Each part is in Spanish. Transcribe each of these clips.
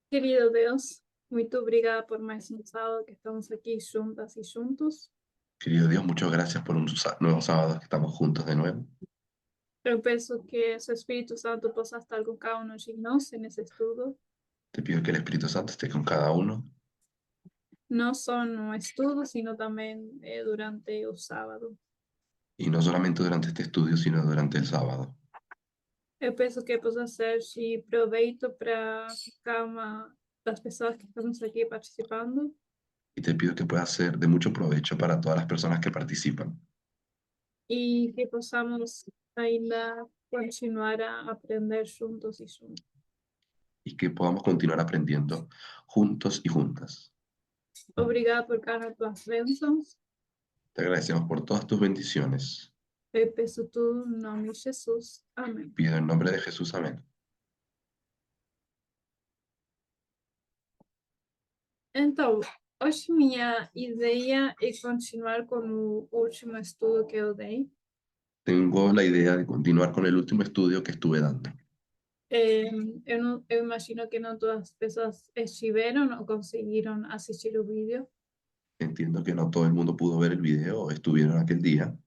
Querido Deus, muito obrigada por mais um sábado que estamos aqui juntas e juntos. Querido Dios, muchas gracias por un nuevo sábado que estamos juntos de nuevo. Eu peço que seu Espírito Santo possa estar com cada um de nós nesse estudo, Te pido que el Espíritu Santo esté con cada uno, não só no estudo, sino também durante o sábado. y no solamente durante este estudio, sino durante el sábado. Eu peço que possa ser de proveito para cada uma das pessoas que estamos aqui participando Y te pido que pueda ser de mucho provecho para todas las personas que participan e que possamos ainda continuar a aprender juntos e juntos. y que podamos continuar aprendiendo juntos y juntas. Obrigada por cada tuas bênçãos. Te agradecemos por todas tus bendiciones. Eu peço tudo no nome de Jesus. Amém. Pido en nombre de Jesús, amén. Então, hoje minha ideia é continuar com o último estudo que eu dei. Tengo la idea de continuar con el último estudio que estuve dando. Eu imagino que não todas as pessoas estiveram ou conseguiram assistir o vídeo. Entiendo que no todo el mundo pudo ver el video o estuvieron aquel día.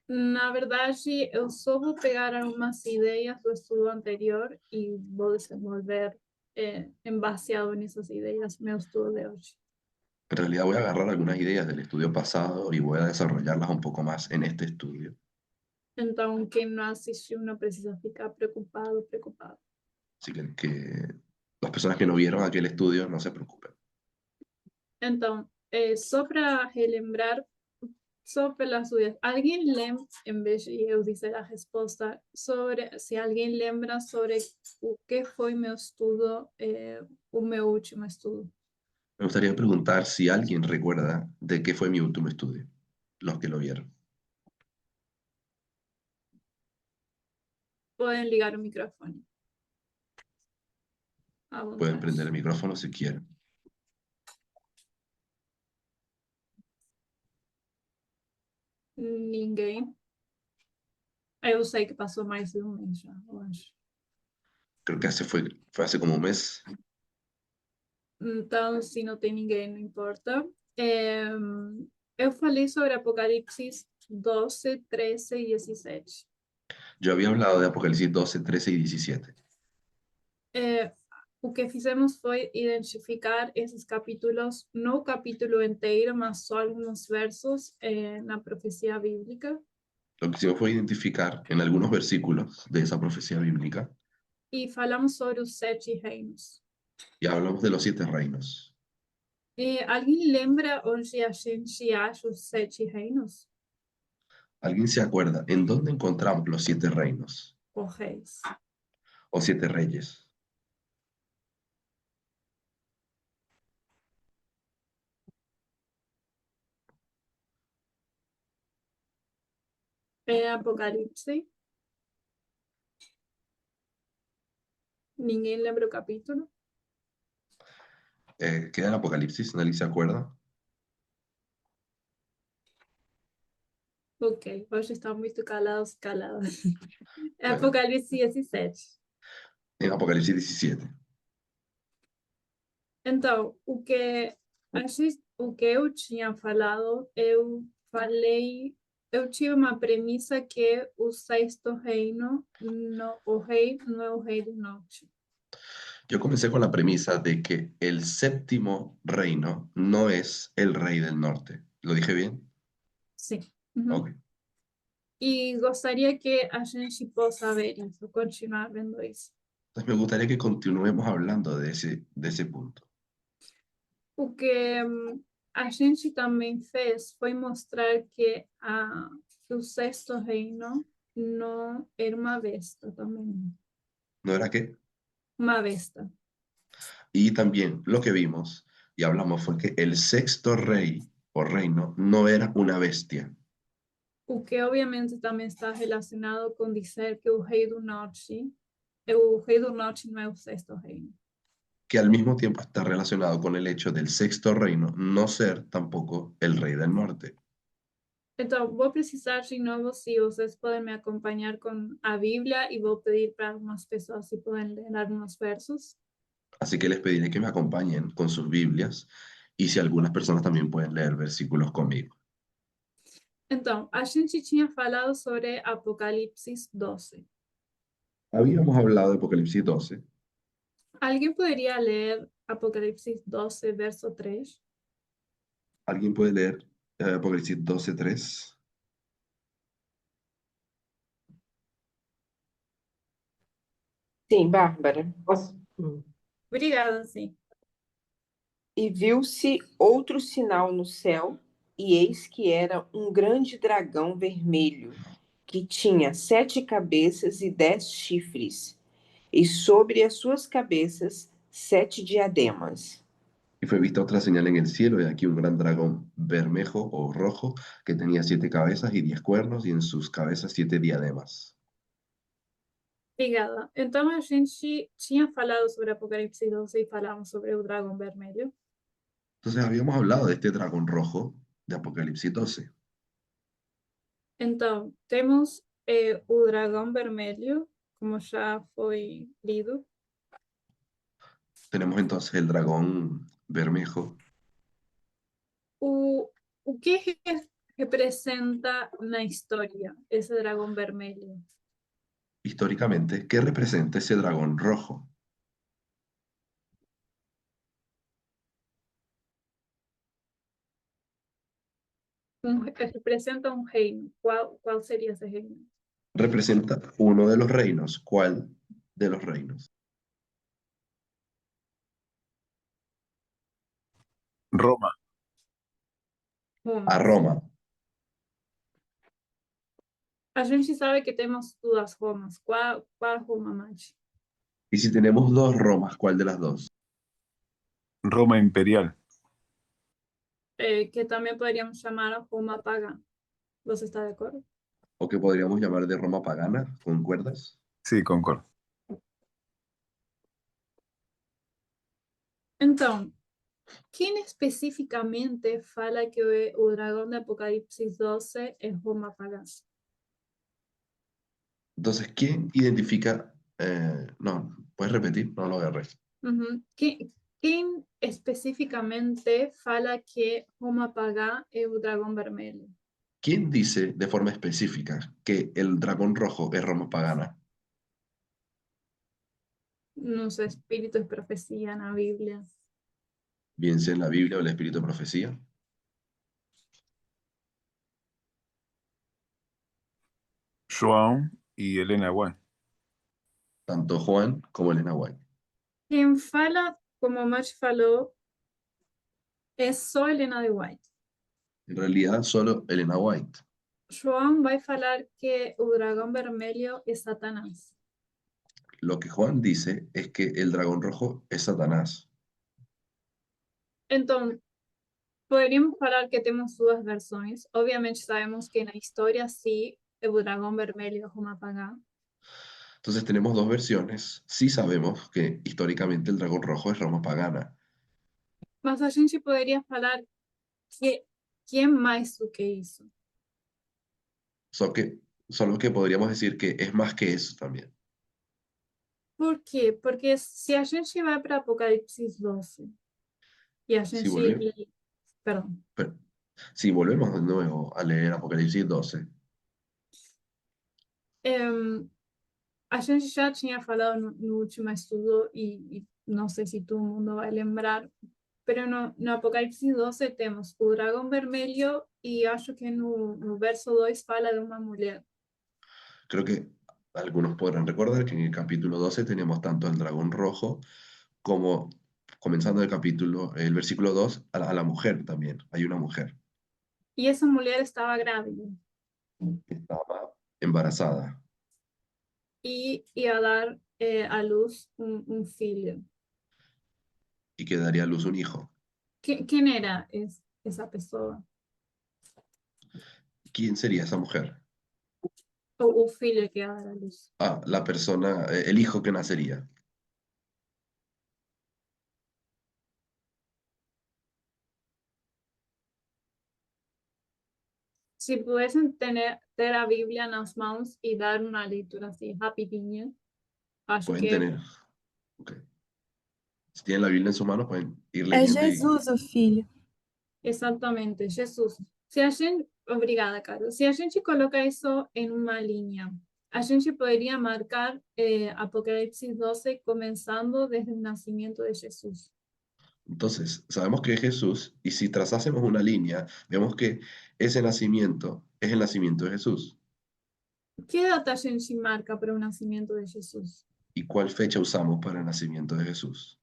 Na verdade, eu só vou pegar algumas ideias do estudo anterior e vou desenvolver, em baseado nessas ideias, meu estudo de hoje. En realidad voy a agarrar algunas ideas del estudio pasado y voy a desarrollarlas un poco más en este estudio. Então, quem não assistiu não precisa ficar preocupado, preocupado. Así que las personas que no vieron aquel estudio no se preocupen. Então, só para relembrar, só pelas dúvidas, alguém lembra, em vez de eu dizer a resposta, sobre se alguém lembra sobre o que foi meu estudo, o meu último estudo. Me gustaría preguntar si alguien recuerda de qué fue mi último estudio, los que lo vieron. Podem ligar o microfone à Pueden vontade. prender el micrófono si quieren. Ninguém. Eu sei que passou mais de um mês já, eu acho. Creo que fue hace como un mes. Então, se não tem ninguém, não importa. Eu falei sobre Apocalipse 12, 13 e 17. Yo había hablado de Apocalipsis 12, 13 y 17. O que fizemos foi identificar esses capítulos, não o capítulo inteiro, mas só alguns versos na profecia bíblica. Lo que hicimos fue identificar en algunos versículos de esa profecía bíblica E falamos sobre os 7 reinos. y hablamos de los 7 reinos. Alguém lembra onde a gente acha os 7 reinos? ¿Alguien se acuerda en dónde encontramos los 7 reinos Os reis. o 7 reyes? Apocalipse. Ninguém lembra o capítulo? Queda en Apocalipsis, ¿nadie se acuerda? Ok, hoje estão muito calados, caladas. Bueno, Apocalipse 17. en Apocalipsis 17. Então, o que eu tinha falado, eu tive uma premissa que o sexto reino, o rei não é o rei do norte. Yo comencé con la premisa de que el séptimo reino no es el rey del norte. ¿Lo dije bien? Sim. Uhum. Ok. E gostaria que a gente possa ver isso, continuar vendo isso. Entonces me gustaría que continuemos hablando de ese punto. O que a gente também fez foi mostrar que o sexto reino não era uma besta também. ¿No era qué? Uma besta. Y también lo que vimos y hablamos fue que el sexto rey o reino no era una bestia, O que obviamente também está relacionado com dizer que o rei do norte não é o sexto reino. que al mismo tiempo está relacionado con el hecho del sexto reino no ser tampoco el rey del norte. Então, vou precisar de novo se vocês podem me acompanhar com a Bíblia e vou pedir para algumas pessoas se podem ler alguns versos. Así que les pediré que me acompañen con sus Biblias y si algunas personas también pueden leer versículos conmigo. Então, a gente tinha falado sobre Apocalipse 12. Habíamos hablado de Apocalipsis 12. ¿Alguien podría leer Apocalipsis 12, verso 3? ¿Alguien puede leer Apocalipsis 12:3? Sim, Bárbara. Obrigada, sim. E viu-se outro sinal no céu, e eis que era um grande dragão vermelho, que tinha 7 cabeças e 10 chifres, e sobre as suas cabeças 7 diademas. Y fue vista otra señal en el cielo, y aquí un gran dragón bermejo o rojo que tenía 7 cabezas y 10 cuernos, y en sus cabezas 7 diademas. Obrigada. Então, a gente tinha falado sobre Apocalipse 12 e falamos sobre o dragão vermelho. Entonces habíamos hablado de este dragón rojo de Apocalipsis 12. Então, temos o dragão vermelho, como já foi lido. Tenemos entonces el dragón bermejo. O que representa na história esse dragão vermelho? Históricamente, ¿qué representa ese dragón rojo? Representa um reino. Qual seria esse reino? Representa uno de los reinos. ¿Cuál de los reinos? Roma. Roma. A Roma. A gente sabe que temos duas Romas. Qual Roma mais? Y si tenemos dos Romas, ¿cuál de las dos? Roma imperial. Que também poderíamos chamar Roma pagã. Você está de acordo? ¿O que podríamos llamar de Roma pagana? ¿Concuerdas? Sí, concordo. Então, quem especificamente fala que o dragão de Apocalipse 12 é Roma pagã? Entonces, ¿quién identifica? No, ¿puedes repetir? No lo agarré. Uhum. Quem especificamente fala que Roma pagã é o dragão vermelho? ¿Quién dice de forma específica que el dragón rojo es Roma pagana? Nos espíritos de profecía na Bíblia. Bien sea en la Biblia o el Espíritu de Profecía. João y Elena White. Tanto Juan como Elena White. Quem fala, como o Mach falou, é só Helena de White. En realidad, solo Elena White. João vai falar que o dragão vermelho é Satanás. Lo que Juan dice es que el dragón rojo es Satanás. Então, poderíamos falar que temos duas versões. Obviamente, sabemos que na história, sim, o dragão vermelho é Roma pagã. Entonces tenemos dos versiones. Sí sabemos que históricamente el dragón rojo es Roma pagana. Mas a gente poderia falar que é mais do que isso. Solo que podríamos decir que es más que eso también. Por quê? Porque se a gente vai para Apocalipse 12 e a Si, gente... Perdão. si volvemos de nuevo a leer Apocalipsis 12, A gente já tinha falado no último estudo e não sei se todo mundo vai lembrar, pero no Apocalipse 12 temos o dragão vermelho e acho que no verso 2 fala de uma mulher. creo que algunos podrán recordar que en el capítulo 12 tenemos tanto el dragón rojo como, comenzando el versículo 2, a la mujer también. Hay una mujer E essa mulher estava grávida que estaba embarazada e ia dar à luz um filho. y que daría a luz un hijo. Quem era essa pessoa? ¿Quién sería esa mujer? O filho que ia dar à luz. Ah, la persona, el hijo que nacería. Se pudessem ter a Bíblia nas mãos e dar uma leitura assim rapidinha, acho Pueden que tener. Ok. Si tienen la Biblia en su mano, pueden ir É leyendo y Jesus o filho. Exatamente, Jesus. Se a gente, obrigada, Carlos. Se a gente coloca isso em uma linha, a gente poderia marcar Apocalipse 12 começando desde o nascimento de Jesus. entonces sabemos que es Jesús y si trazásemos una línea, vemos que ese nacimiento es el nacimiento de Jesús. Que data a gente marca para o nascimento de Jesus? ¿Y cuál fecha usamos para el nacimiento de Jesús?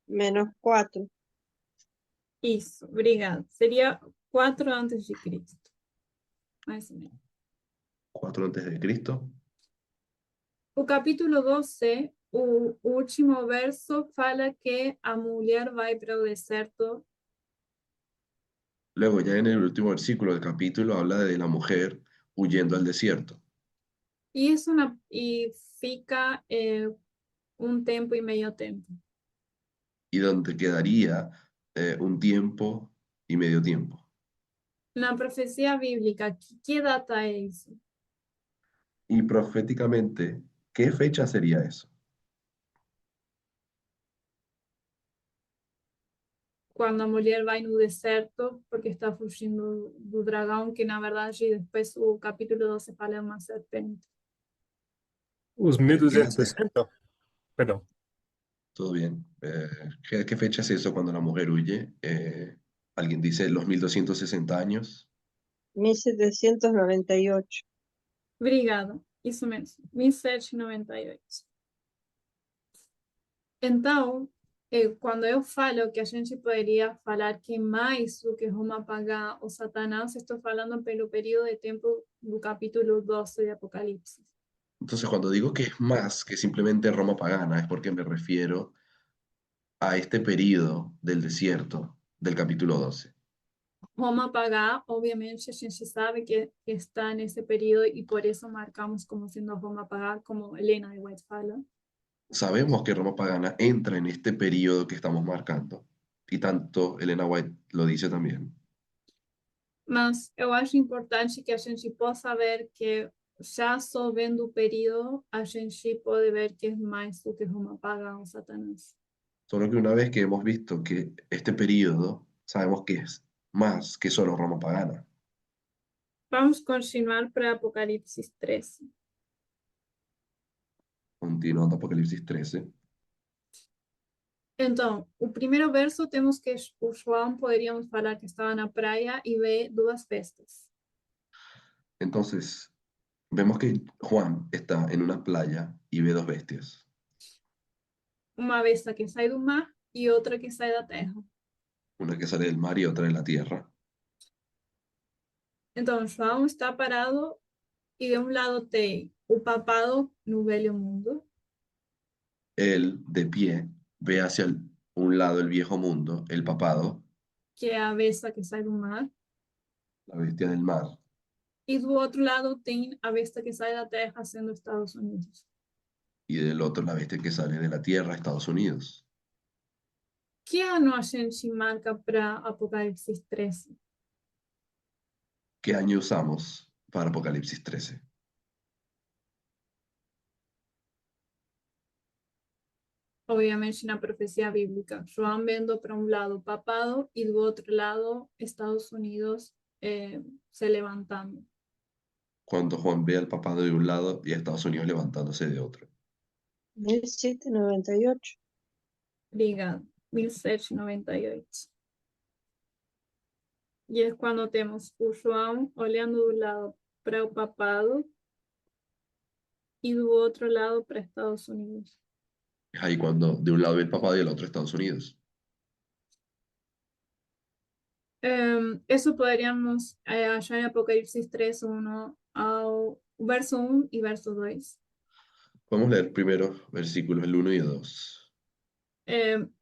-4. Isso, obrigada. Seria 4 antes de Cristo. Mais ou menos. 4 antes de Cristo. O capítulo 12, o último verso, fala que a mulher vai para o deserto. Luego, ya en el último versículo del capítulo, habla de la mujer huyendo al desierto. E fica um tempo e meio tempo. Y donde quedaría un tiempo y medio tiempo. Na profecia bíblica, que data é isso? Y proféticamente, ¿qué fecha sería eso? Quando a mulher vai no deserto, porque está fugindo do dragão, que na verdade depois o capítulo 12 fala de uma serpente. Os 1260? Perdão. Todo bien. ¿Qué fecha es eso cuando la mujer huye? ¿Alguien dice los 1260 años? 1798. Obrigada, isso mesmo, 1798. Então, quando eu falo que a gente poderia falar que mais do que Roma pagã ou Satanás, estou falando pelo período de tempo do capítulo 12 de Apocalipse. Entonces, cuando digo que es más que simplemente Roma pagana, es porque me refiero a este periodo del desierto del capítulo 12. Roma pagã, obviamente, a gente sabe que está nesse período e por isso marcamos como sendo Roma pagã, como Helena de White fala. Sabemos que Roma pagana entra en este periodo que estamos marcando, y tanto Elena White lo dice también. Mas eu acho importante que a gente possa ver que já só vendo o período, a gente pode ver que é mais do que Roma pagã ou Satanás. Solo que una vez que hemos visto que este periodo, sabemos que es más que solo Roma pagana. Vamos continuar para Apocalipse 13. Continuando Apocalipsis 13. Então, o primeiro verso temos que o João poderíamos falar que estava na praia e vê duas bestas. Entonces, vemos que Juan está en una playa y ve dos bestias. Uma besta que sai do mar e outra que sai da terra. Una que sale del mar y otra de la tierra. Então, João está parado e de um lado tem o papado no velho mundo, Él, de pie, ve hacia un lado el viejo mundo, el papado, que é a besta que sai do mar, la bestia del mar, e do outro lado tem a besta que sai da terra, sendo Estados Unidos. y del otro la bestia que sale de la tierra, Estados Unidos. Que ano a gente marca para Apocalipse 13? ¿Qué año usamos para Apocalipsis 13? Obviamente na profecia bíblica. João vendo para um lado o papado e do outro lado Estados Unidos se levantando. Cuando Juan ve al papado de un lado y a Estados Unidos levantándose de otro. 1798. Obrigado. 1798. E é quando temos o João olhando do lado para o papado e do outro lado para Estados Unidos. Es ahí cuando de un lado ve el papado y del otro Estados Unidos. Eso poderíamos achar em Apocalipse 3, 1 ao verso 1 e verso 2. Vamos a leer primero versículos el 1 y el 2.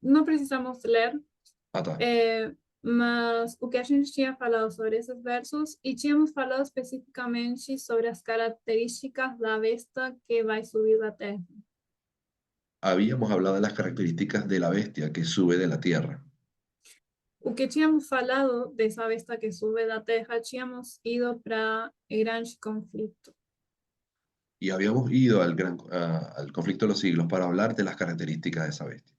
Não precisamos ler, Ah, tá. mas o que a gente tinha falado sobre esses versos, e tínhamos falado especificamente sobre as características da besta que vai subir da terra. Habíamos hablado de las características de la bestia que sube de la tierra. O que tínhamos falado dessa besta que sube da terra, tínhamos ido para grande conflicto. Y habíamos ido al conflicto de los siglos para hablar de las características de esa bestia.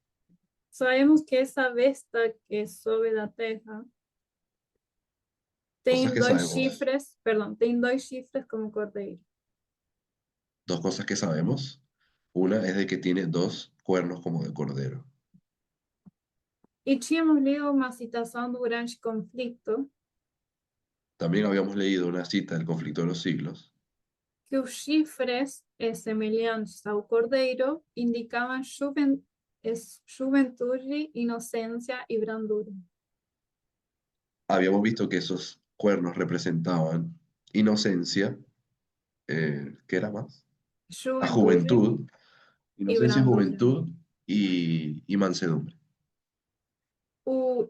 Sabemos que essa besta que sube da terra tem Cosas que dois sabemos. chifres, perdão, tem dois chifres como cordeiro. Dos cosas que sabemos. Una es de que tiene dos cuernos como de cordero. E tínhamos lido uma citação do grande conflicto, También habíamos leído una cita del conflicto de los siglos, que os chifres semelhantes ao cordeiro indicavam juventude, inocência e brandura. habíamos visto que esos cuernos representaban inocencia, ¿qué era más? La juventud, inocencia, brandura. juventud y mansedumbre.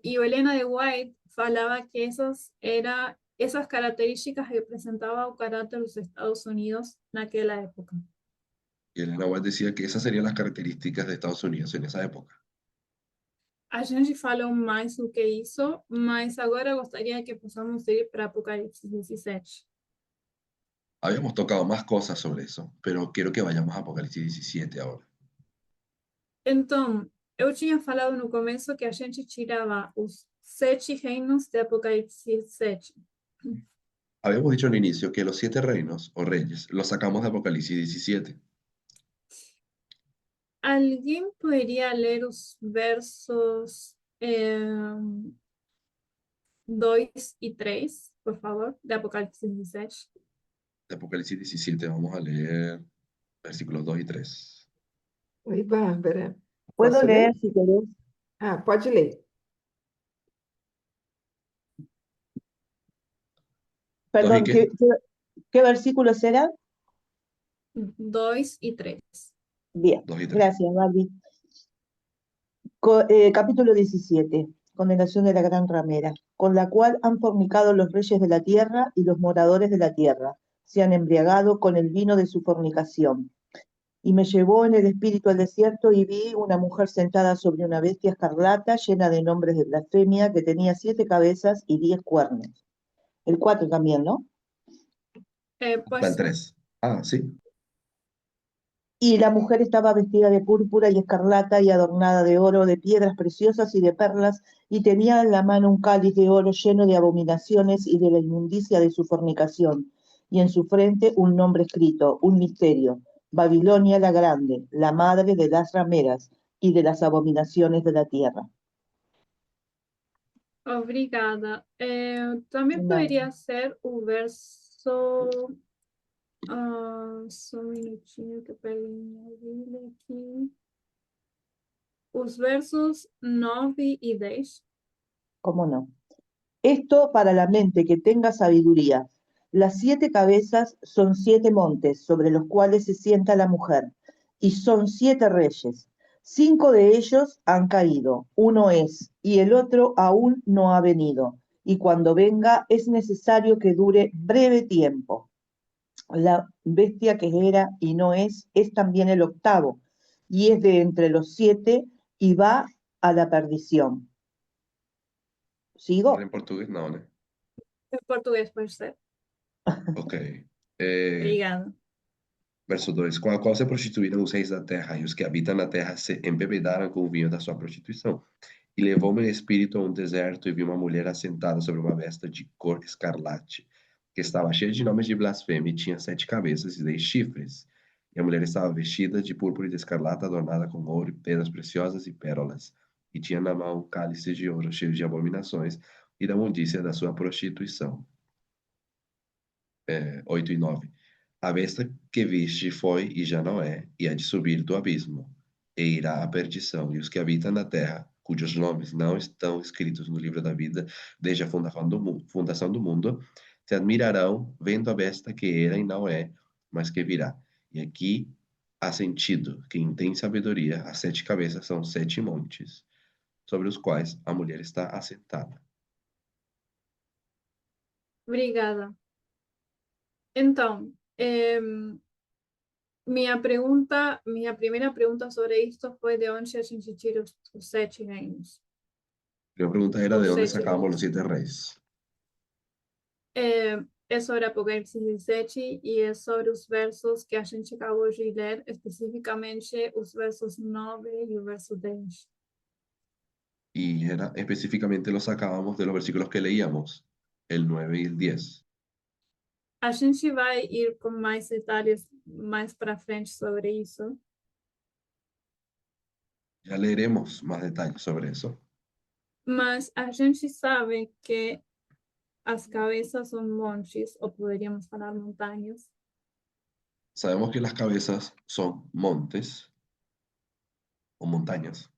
E o Helena de White falava que essas características representavam o caráter dos Estados Unidos naquela época. Y Elena White decía que esas serían las características de Estados Unidos en esa época. A gente falou mais do que isso, mas agora eu gostaria que possamos ir para Apocalipse 17. Habíamos tocado más cosas sobre eso, pero quiero que vayamos a Apocalipsis 17 ahora. Então, eu tinha falado no começo que a gente tirava os 7 reinos de Apocalipse 17. Habíamos dicho al inicio que los 7 reinos o reyes los sacamos de Apocalipsis 17. Alguém poderia ler os versos 2 e 3, por favor, de Apocalipse 17? De Apocalipsis 17 vamos a leer versículos 2 y 3. Oi, Bárbara. Puedo Posso ler? leer si querés. Ah, pode ler. Perdón, ¿qué? ¿qué versículos eran? 2 y 3. Bien, 2 y 3. gracias, Barbie. Capítulo 17, condenación de la gran ramera, con la cual han fornicado los reyes de la tierra y los moradores de la tierra, se han embriagado con el vino de su fornicación. Y me llevó en el espíritu al desierto y vi una mujer sentada sobre una bestia escarlata llena de nombres de blasfemia que tenía 7 cabezas y 10 cuernos. El 4 también, ¿no? Hasta el 3. Ah, sí. Y la mujer estaba vestida de púrpura y escarlata y adornada de oro, de piedras preciosas y de perlas, y tenía en la mano un cáliz de oro lleno de abominaciones y de la inmundicia de su fornicación, y en su frente un nombre escrito, un misterio: Babilonia la Grande, la madre de las rameras y de las abominaciones de la tierra. Obrigada. Também Nada. poderia ser o verso. Só um minutinho que eu peguei minha Bíblia aqui. Os versos 9 e 10. ¿Cómo no? Esto para la mente que tenga sabiduría. Las 7 cabezas son 7 montes sobre los cuales se sienta la mujer, y son 7 reyes. 5 de ellos han caído, uno es, y el otro aún no ha venido, y cuando venga es necesario que dure breve tiempo. La bestia que era y no es también el octavo, y es de entre los 7 y va a la perdición. ¿Sigo? En portugués no, ¿no? Em português, pode ser. Ok. Obrigada. Verso 2. Com a qual se prostituíram os reis da terra, e os que habitam na terra se embebedaram com o vinho da sua prostituição. E levou-me em espírito a um deserto, e vi uma mulher assentada sobre uma besta de cor escarlate, que estava cheia de nomes de blasfêmia, e tinha 7 cabeças e 10 chifres. E a mulher estava vestida de púrpura e de escarlata, adornada com ouro e pedras preciosas e pérolas. E tinha na mão um cálice de ouro cheio de abominações e da imundícia da sua prostituição. 8 e 9. A besta que viste foi e já não é, e há de subir do abismo, e irá à perdição, e os que habitam na terra, cujos nomes não estão escritos no livro da vida desde a fundação do mundo, se admirarão vendo a besta que era e não é, mas que virá. E aqui há sentido: quem tem sabedoria, as 7 cabeças são 7 montes, sobre os quais a mulher está assentada. Obrigada. Então, minha primeira pergunta sobre isto foi de onde a gente tira os 7 reinos. La pregunta era de Os dónde 7 sacábamos reis. los 7 reyes. É sobre Apocalipse 17 e é sobre os versos que a gente acabou de ler, especificamente os versos 9 e o verso 10. Y era específicamente lo sacábamos de los versículos que leíamos, el 9 y el 10. A gente vai ir com mais detalhes mais para frente sobre isso, Ya leeremos más detalles sobre eso. mas a gente sabe que as cabeças são montes, ou poderíamos falar montanhas, Sabemos que las cabezas son montes o montañas.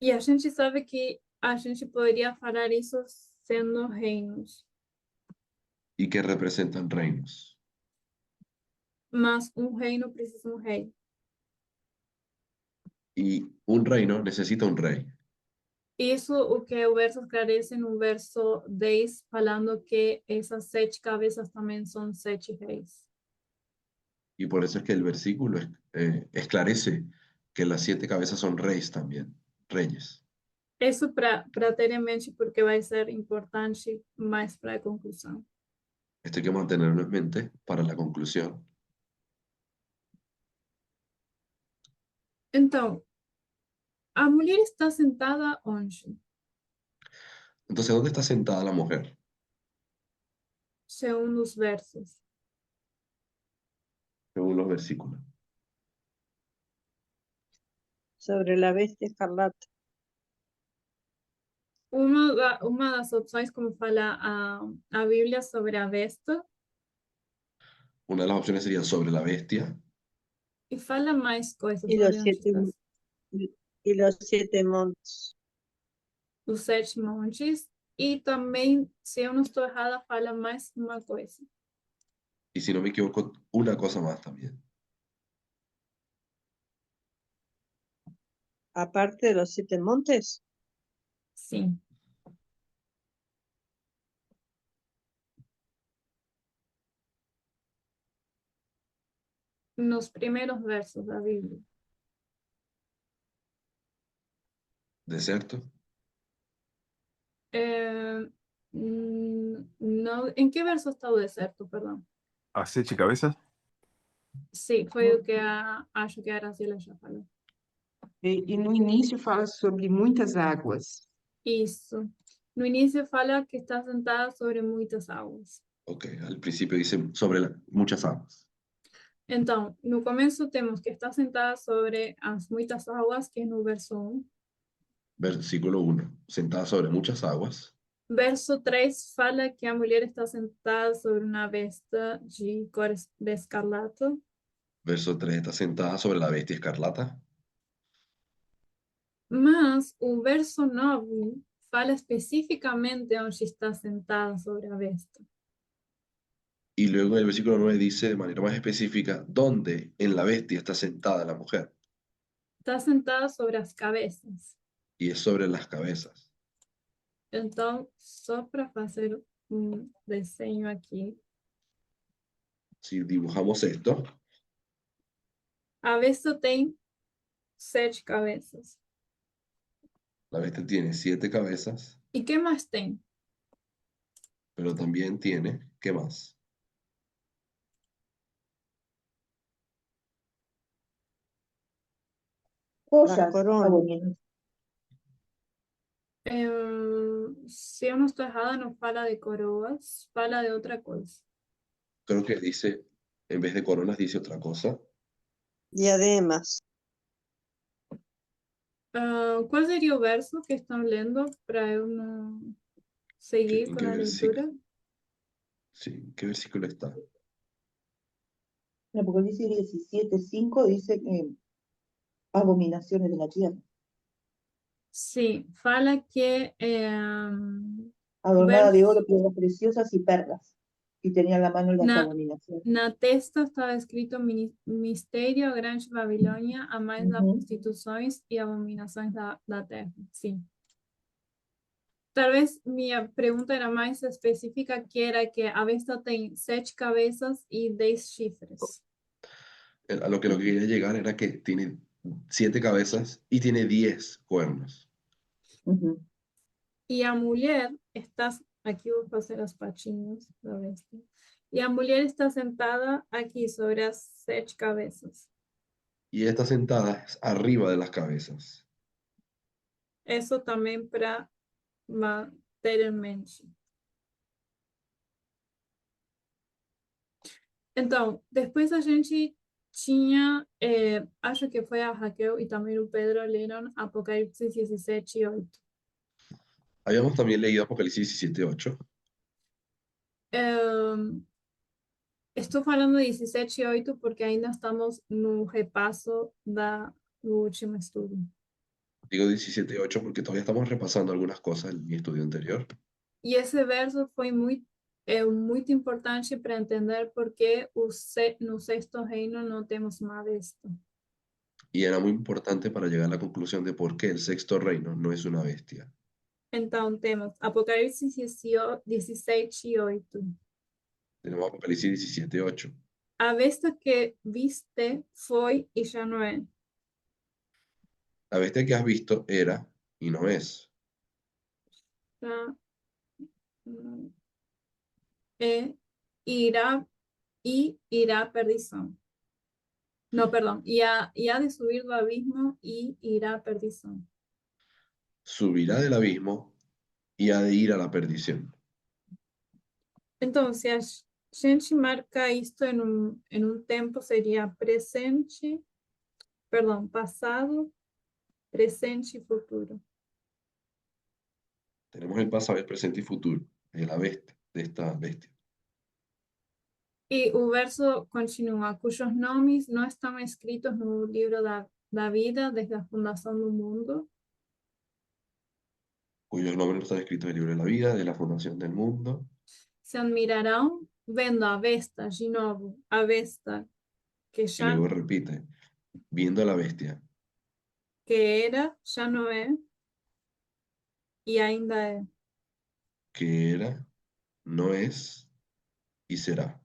e a gente sabe que a gente poderia falar isso sendo reinos, Y que representan reinos. mas reino precisa rei. Y un reino necesita un rey. Isso o que o verso esclarece no verso 10, falando que essas 7 cabeças também são 7 reis. Y por eso es que el versículo esclarece que las 7 cabezas son reyes también, reyes. Isso para ter em mente, porque vai ser importante mais para a conclusão. Esto hay que mantenerlo en mente para la conclusión. Então, a mulher está sentada onde? Entonces, ¿dónde está sentada la mujer? Segundo os versos. Según los versículos. Sobre la bestia escarlata. Uma das opções, como fala a Bíblia sobre a besta, Una de las opciones sería sobre la bestia e fala mais coisas Y sobre los onde está. y los 7 montes. Os 7 montes, e também, se eu não estou errada, fala mais uma coisa. y, si no me equivoco, una cosa más también. Aparte de los 7 montes. Sim. Nos primeiros versos da Bíblia. ¿Deserto? Não, em que verso está o deserto, perdão? ¿A 7 cabezas? Sim, foi o que acho que a Graciela já falou. E no início fala sobre muitas águas. Isso. No início fala que está sentada sobre muitas águas. Ok, al principio dice sobre muchas aguas. Então, no começo temos que está sentada sobre as muitas águas, que é no verso 1. Versículo 1. Sentada sobre muchas aguas. Verso 3 fala que a mulher está sentada sobre uma besta de cores de escarlata. Verso 3 está sentada sobre la bestia escarlata. Mas o verso 9 fala especificamente onde está sentada sobre a besta. Y luego el versículo 9 dice de manera más específica dónde en la bestia está sentada la mujer. Está sentada sobre as cabeças. Y es sobre las cabezas. Então, só para fazer desenho aqui, Si dibujamos esto, a besta tem 7 cabeças. la bestia tiene 7 cabezas, E que mais tem? pero también tiene, ¿qué más? Joyas, corona. abominaciones. Se eu não estou errada, não fala de coroas, fala de outra coisa. Creo que dice, en vez de coronas, dice otra cosa. Diademas. Qual seria o verso que estão lendo para eu não seguir ¿En com qué a versículo? leitura? Sí, ¿qué versículo está? En Apocalipsis 17:5 dice que abominaciones de la tierra, Sim, fala que adornada de verso- oro, piedras preciosas y perlas, y tenía en la mano las Na- abominaciones. na testa estava escrito Mistério Grande Babilônia, a mais das Uhum. prostituições e abominações da terra. Sim. Talvez minha pergunta era mais específica, que era que a besta tem 7 cabeças e 10 chifres. A lo que quería llegar era que tiene 7 cabezas y tiene 10 cuernos. Ujú. E a mulher está, aqui eu vou fazer as patinhas da bestia. E a mulher está sentada aqui sobre as 7 cabeças. Y está sentada arriba de las cabezas. Isso também para manter em mente. Então, depois a gente tinha, acho que foi a Raquel e também o Pedro leram Apocalipse 17 e 8. Habíamos también leído Apocalipsis 17:8. Estou falando 17 e 8 porque ainda estamos no repasso do último estudo. Digo 17:8 porque todavía estamos repasando algunas cosas en mi estudio anterior. E esse verso foi muito importante para entender por que no sexto reino não temos uma besta. Y era muy importante para llegar a la conclusión de por qué el sexto reino no es una bestia. Então, temos Apocalipse 17 e 8. Tenemos Apocalipsis 17:8. A besta que viste foi e já não é. La bestia que has visto era y no es. Já não é. Irá à perdição. Não, perdão. E há de subir do abismo e irá à perdição. Subirá del abismo y ha de ir a la perdición. Então, se a gente marca isto em um tempo, seria presente, perdão, passado, presente e futuro. Tenemos el pasado, el presente y futuro de la bestia, de esta bestia. E o verso continua, cujos nomes não estão escritos no livro da vida desde a fundação do mundo, Cuyos nombres no están escritos en el libro de la vida, de la fundación del mundo. se admirarão vendo a besta, de novo, a besta que Y já luego repite, viendo a la bestia, que era, já não é, e ainda é. que era, no es y será.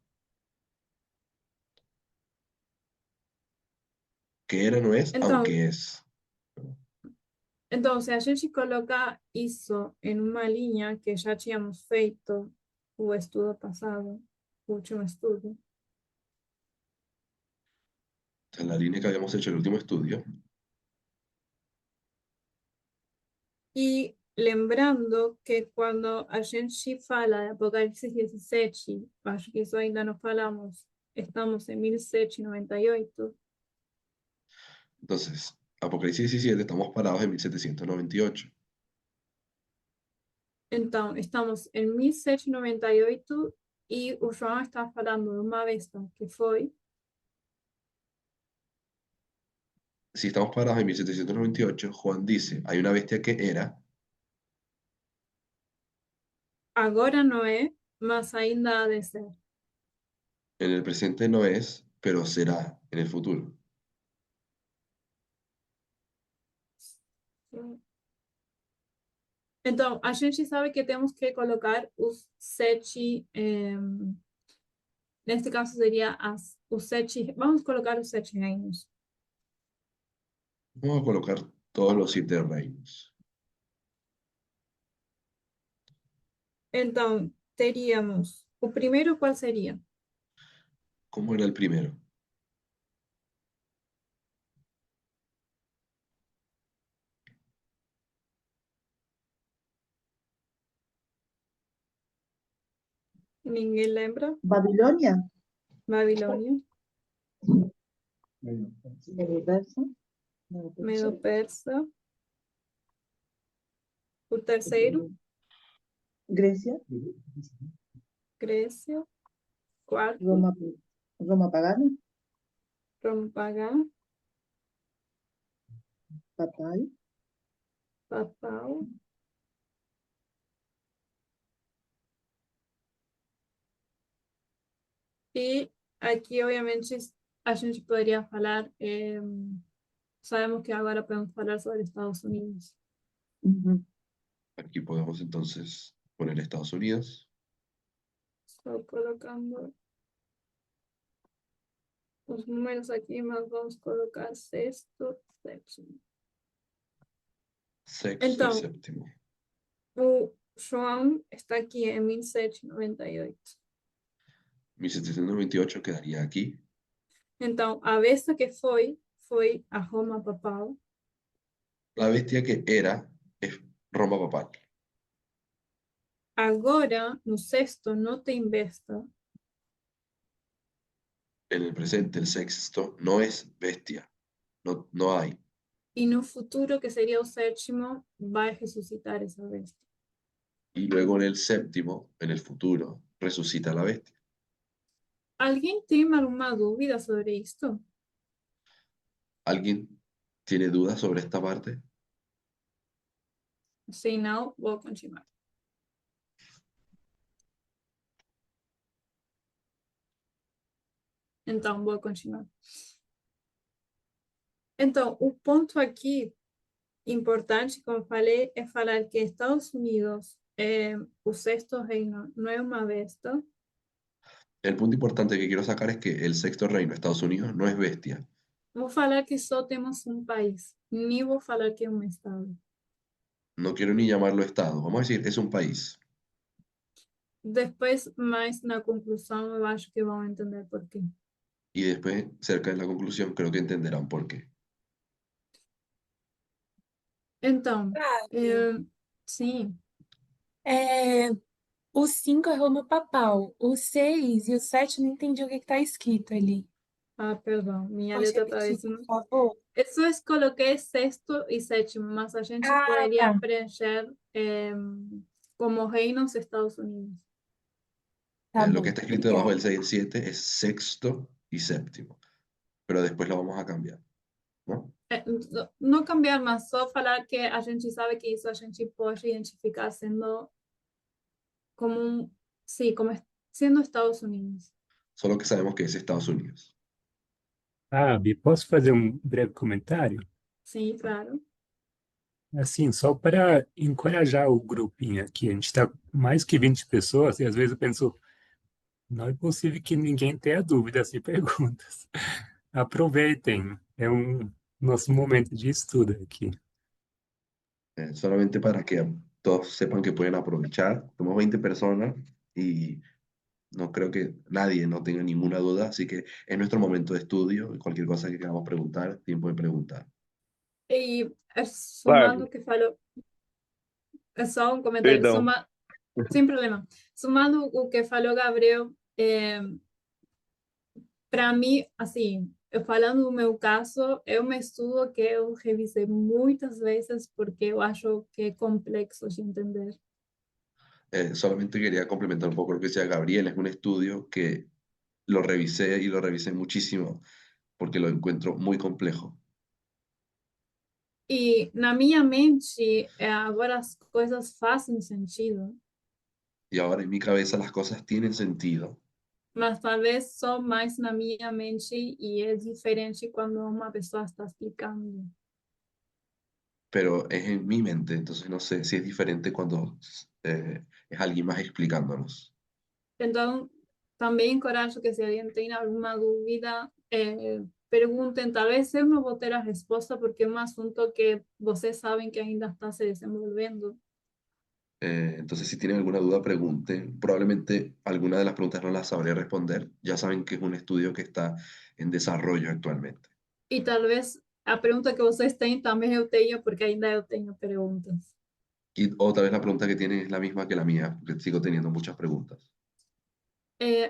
Que era, no es, Então, aunque es. Então, se a gente colocar isso em uma linha que já tínhamos feito o estudo passado, o último estudo, En la línea que habíamos hecho el último estudio, e lembrando que quando a gente fala de Apocalipse 17, acho que isso ainda não falamos, estamos em 1798, entonces, Apocalipsis 17, estamos parados en 1798. então estamos em 1798 e o João está falando de uma besta que foi, Si estamos parados en 1798, Juan dice, hay una bestia que era, agora não é, mas ainda há de ser. en el presente no es, pero será en el futuro. Então, a gente sabe que temos que colocar os 7, neste caso seria os 7, vamos colocar os 7 reinos. Vamos a colocar todos los 7 reinos. Então, teríamos, o primeiro qual seria? ¿Cómo era el primero? Ninguém lembra? Babilonia. Babilônia, Medo-Persa. Medo-Persa. O terceiro, Grecia. Grécia. Quarto, Roma pagana. Roma pagã, Papal. papal. E aqui, obviamente, a gente poderia falar, sabemos que agora podemos falar sobre Estados Unidos. Ujú. Aquí podemos entonces poner Estados Unidos. Estou colocando os números aqui, mas vamos colocar sexto, sétimo. Sexto Então, y séptimo. O João está aqui em 1798. 1798 quedaría aquí. Então, a besta que foi a Roma papal. La bestia que era es Roma papal. Agora, no sexto, não tem besta. En el presente, el sexto no es bestia. No, no hay. E no futuro, que seria o sétimo, vai ressuscitar essa bestia. Y luego en el séptimo, en el futuro, resucita la bestia. Alguém tem alguma dúvida sobre isto? ¿Alguien tiene dudas sobre esta parte? Se não, vou continuar. Então, vou continuar. Então, o ponto aqui importante, como falei, é falar que Estados Unidos, o sexto reino, não é uma besta, El punto importante que quiero sacar es que el sexto reino, Estados Unidos, no es bestia. vou falar que só temos um país, nem vou falar que é um estado. No quiero ni llamarlo Estado. Vamos a decir, es un país. Depois, mais na conclusão, eu acho que vão entender por quê. Y después, cerca de la conclusión, creo que entenderán por qué. Então, Flávia, sim, o 5 é Roma papal. O 6 e o 7 não entendi o que está escrito ali. perdão, minha Pode letra está repetir, dizendo. por favor? Isso eu coloquei sexto e sétimo, mas a gente poderia tá. preencher como reinos Estados Unidos. Tá Lo bom, que está escrito debajo obrigada. del 6 y el 7 es sexto y séptimo. Pero después lo vamos a cambiar, ¿no? Não cambiar, mas só falar que a gente sabe que isso a gente pode identificar sendo como sim, como sendo Estados Unidos. Solo que sabemos que es Estados Unidos. Abi, posso fazer um breve comentário? Sim, claro. Assim, só para encorajar o grupinho aqui. A gente está mais que 20 pessoas e às vezes eu penso, não é possível que ninguém tenha dúvidas e perguntas. Aproveitem, é nosso momento de estudo aqui. Solamente para que todos sepan que pueden aprovechar. Somos 20 personas y no creo que nadie no tenga ninguna duda, así que es nuestro momento de estudio y cualquier cosa que queramos preguntar, tiempo de preguntar. E somando Flávio, o que falou, é só um comentário, perdão. sem problema. Somando o que falou Gabriel, para mim, assim, eu falando do meu caso, é um estudo que eu revisei muitas vezes porque eu acho que é complexo de entender. Solamente quería complementar un poco lo que decía Gabriel, es un estudio que lo revisé y lo revisé muchísimo porque lo encuentro muy complejo. E na minha mente, agora as coisas fazem sentido, Y ahora en mi cabeza las cosas tienen sentido, mas talvez só mais na minha mente e é diferente quando uma pessoa está explicando. pero es en mi mente, entonces no sé si es diferente cuando es alguien más explicándonos. Então, também encorajo que se alguém tem alguma dúvida, perguntem. Talvez eu não vou ter a resposta porque é um assunto que vocês sabem que ainda está se desenvolvendo. Entonces, si tienen alguna duda, pregunten. Probablemente alguna de las preguntas no las sabré responder. Ya saben que es un estudio que está en desarrollo actualmente. E talvez a pergunta que vocês têm também eu tenho, porque ainda eu tenho perguntas. Y otra vez la pregunta que tienen es la misma que la mía, porque sigo teniendo muchas preguntas.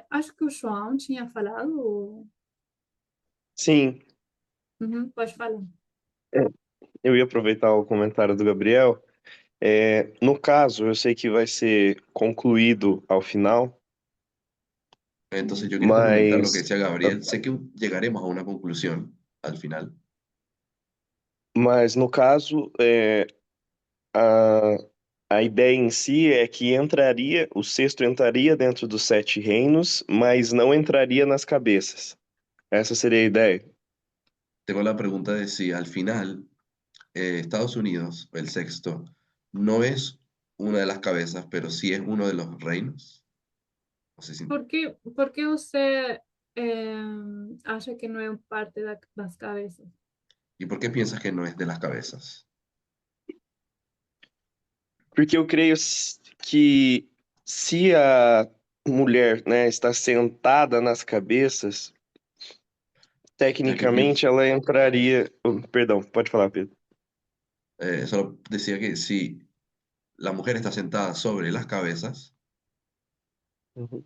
Acho que o João tinha falado. Sim, Pode falar. eu ia aproveitar o comentário do Gabriel. No caso, eu sei que vai ser concluído ao final, Entonces, yo quiero complementar lo que mas, decía Gabriel. Sé que llegaremos a una conclusión al final, mas no caso, a ideia em si é que o sexto entraria dentro dos 7 reinos, mas não entraria nas cabeças. Essa seria a ideia. tengo la pregunta de si al final Estados Unidos, el sexto, no es una de las cabezas, pero sí es uno de los reinos. No sé si... Por que você acha que não é parte das cabeças? ¿Y por qué piensas que no es de las cabezas? Porque eu creio que se a mulher, né, está sentada nas cabeças, tecnicamente ela entraria. Perdão, pode falar, Pedro. Solo decía que si la mujer está sentada sobre las cabezas, Uhum.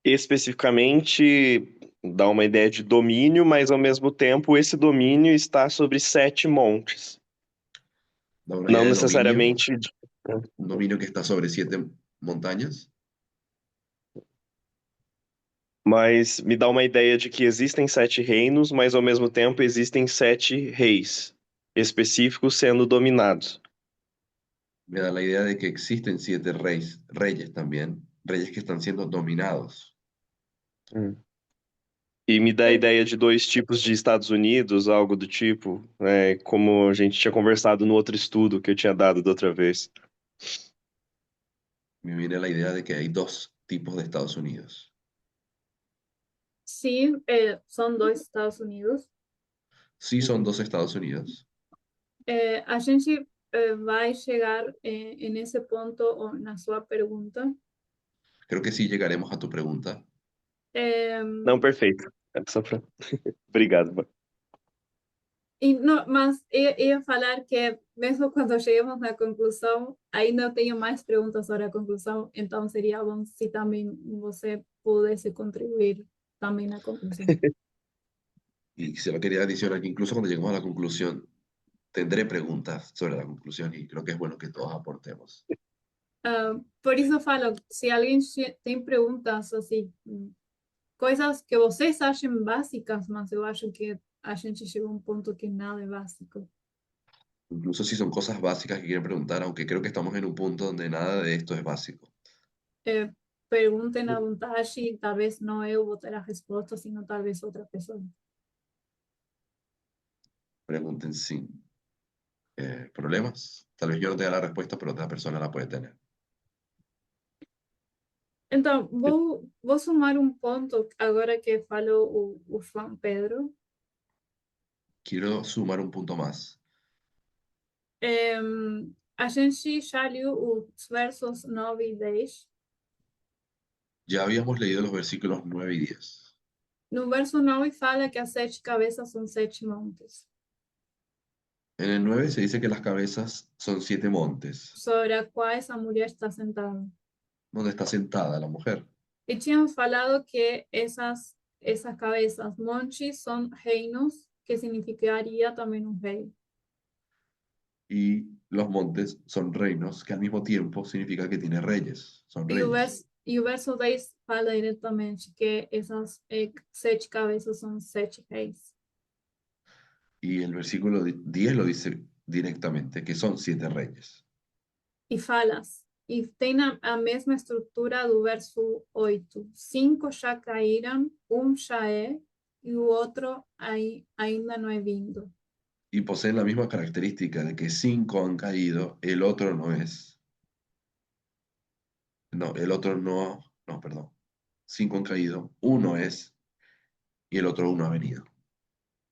Especificamente, dá uma ideia de domínio, mas ao mesmo tempo esse domínio está sobre 7 montes. da una Não idea de necessariamente. un dominio que está sobre 7 montañas. Mas me dá uma ideia de que existem 7 reinos, mas ao mesmo tempo existem 7 reis específicos sendo dominados. Me da la idea de que existen 7 reyes también, reyes que están siendo dominados. E me dá a ideia de 2 tipos de Estados Unidos, algo do tipo, né? Como a gente tinha conversado no outro estudo que eu tinha dado da outra vez. Me viene la idea de que hay 2 tipos de Estados Unidos. Sí, son 2 Estados Unidos. Sí, son 2 Estados Unidos. A gente vai chegar nesse ponto ou na sua pergunta. Creo que sí llegaremos a tu pregunta. Não, perfeito. É só pra... Obrigado. E não, mas eu ia falar que mesmo quando chegamos na conclusão, ainda tenho mais perguntas sobre a conclusão, então seria bom se também você pudesse contribuir também na conclusão. Y solo quería adicionar que incluso cuando lleguemos a la conclusión, tendré preguntas sobre la conclusión y creo que es bueno que todos aportemos. Por isso eu falo, se alguém tem perguntas assim, coisas que vocês achem básicas, mas eu acho que a gente chegou a um ponto que nada é básico. Incluso si son cosas básicas que quieren preguntar, aunque creo que estamos en un punto donde nada de esto es básico. Perguntem à vontade e talvez não eu vou ter a resposta, sino talvez outra pessoa. Pregunten sin problemas. Tal vez yo no tenga la respuesta, pero otra persona la puede tener. Então, vou somar um ponto agora que falou o João Pedro. Quiero sumar un punto más. A gente já leu os versos 9 e 10. Ya habíamos leído los versículos 9 y 10. No verso 9 fala que as 7 cabeças são 7 montes, En el 9 se dice que las cabezas son 7 montes, sobre a quais a mulher está sentada. donde está sentada la mujer. E tínhamos falado que essas cabeças, montes, são reinos, que significaria também um rei. Y los montes son reinos, que al mismo tiempo significa que tiene reyes. Son reyes. E o verso 10 fala diretamente que essas 7 cabeças são 7 reis. Y el versículo 10 lo dice directamente, que son 7 reyes. E falas, e tem a mesma estrutura do verso 8. 5 já caíram, já é, e o outro ainda não é vindo. Y poseen la misma característica de que 5 han caído, el otro no es. No, el otro no, perdón. 5 han caído, uno es, y el otro uno ha venido.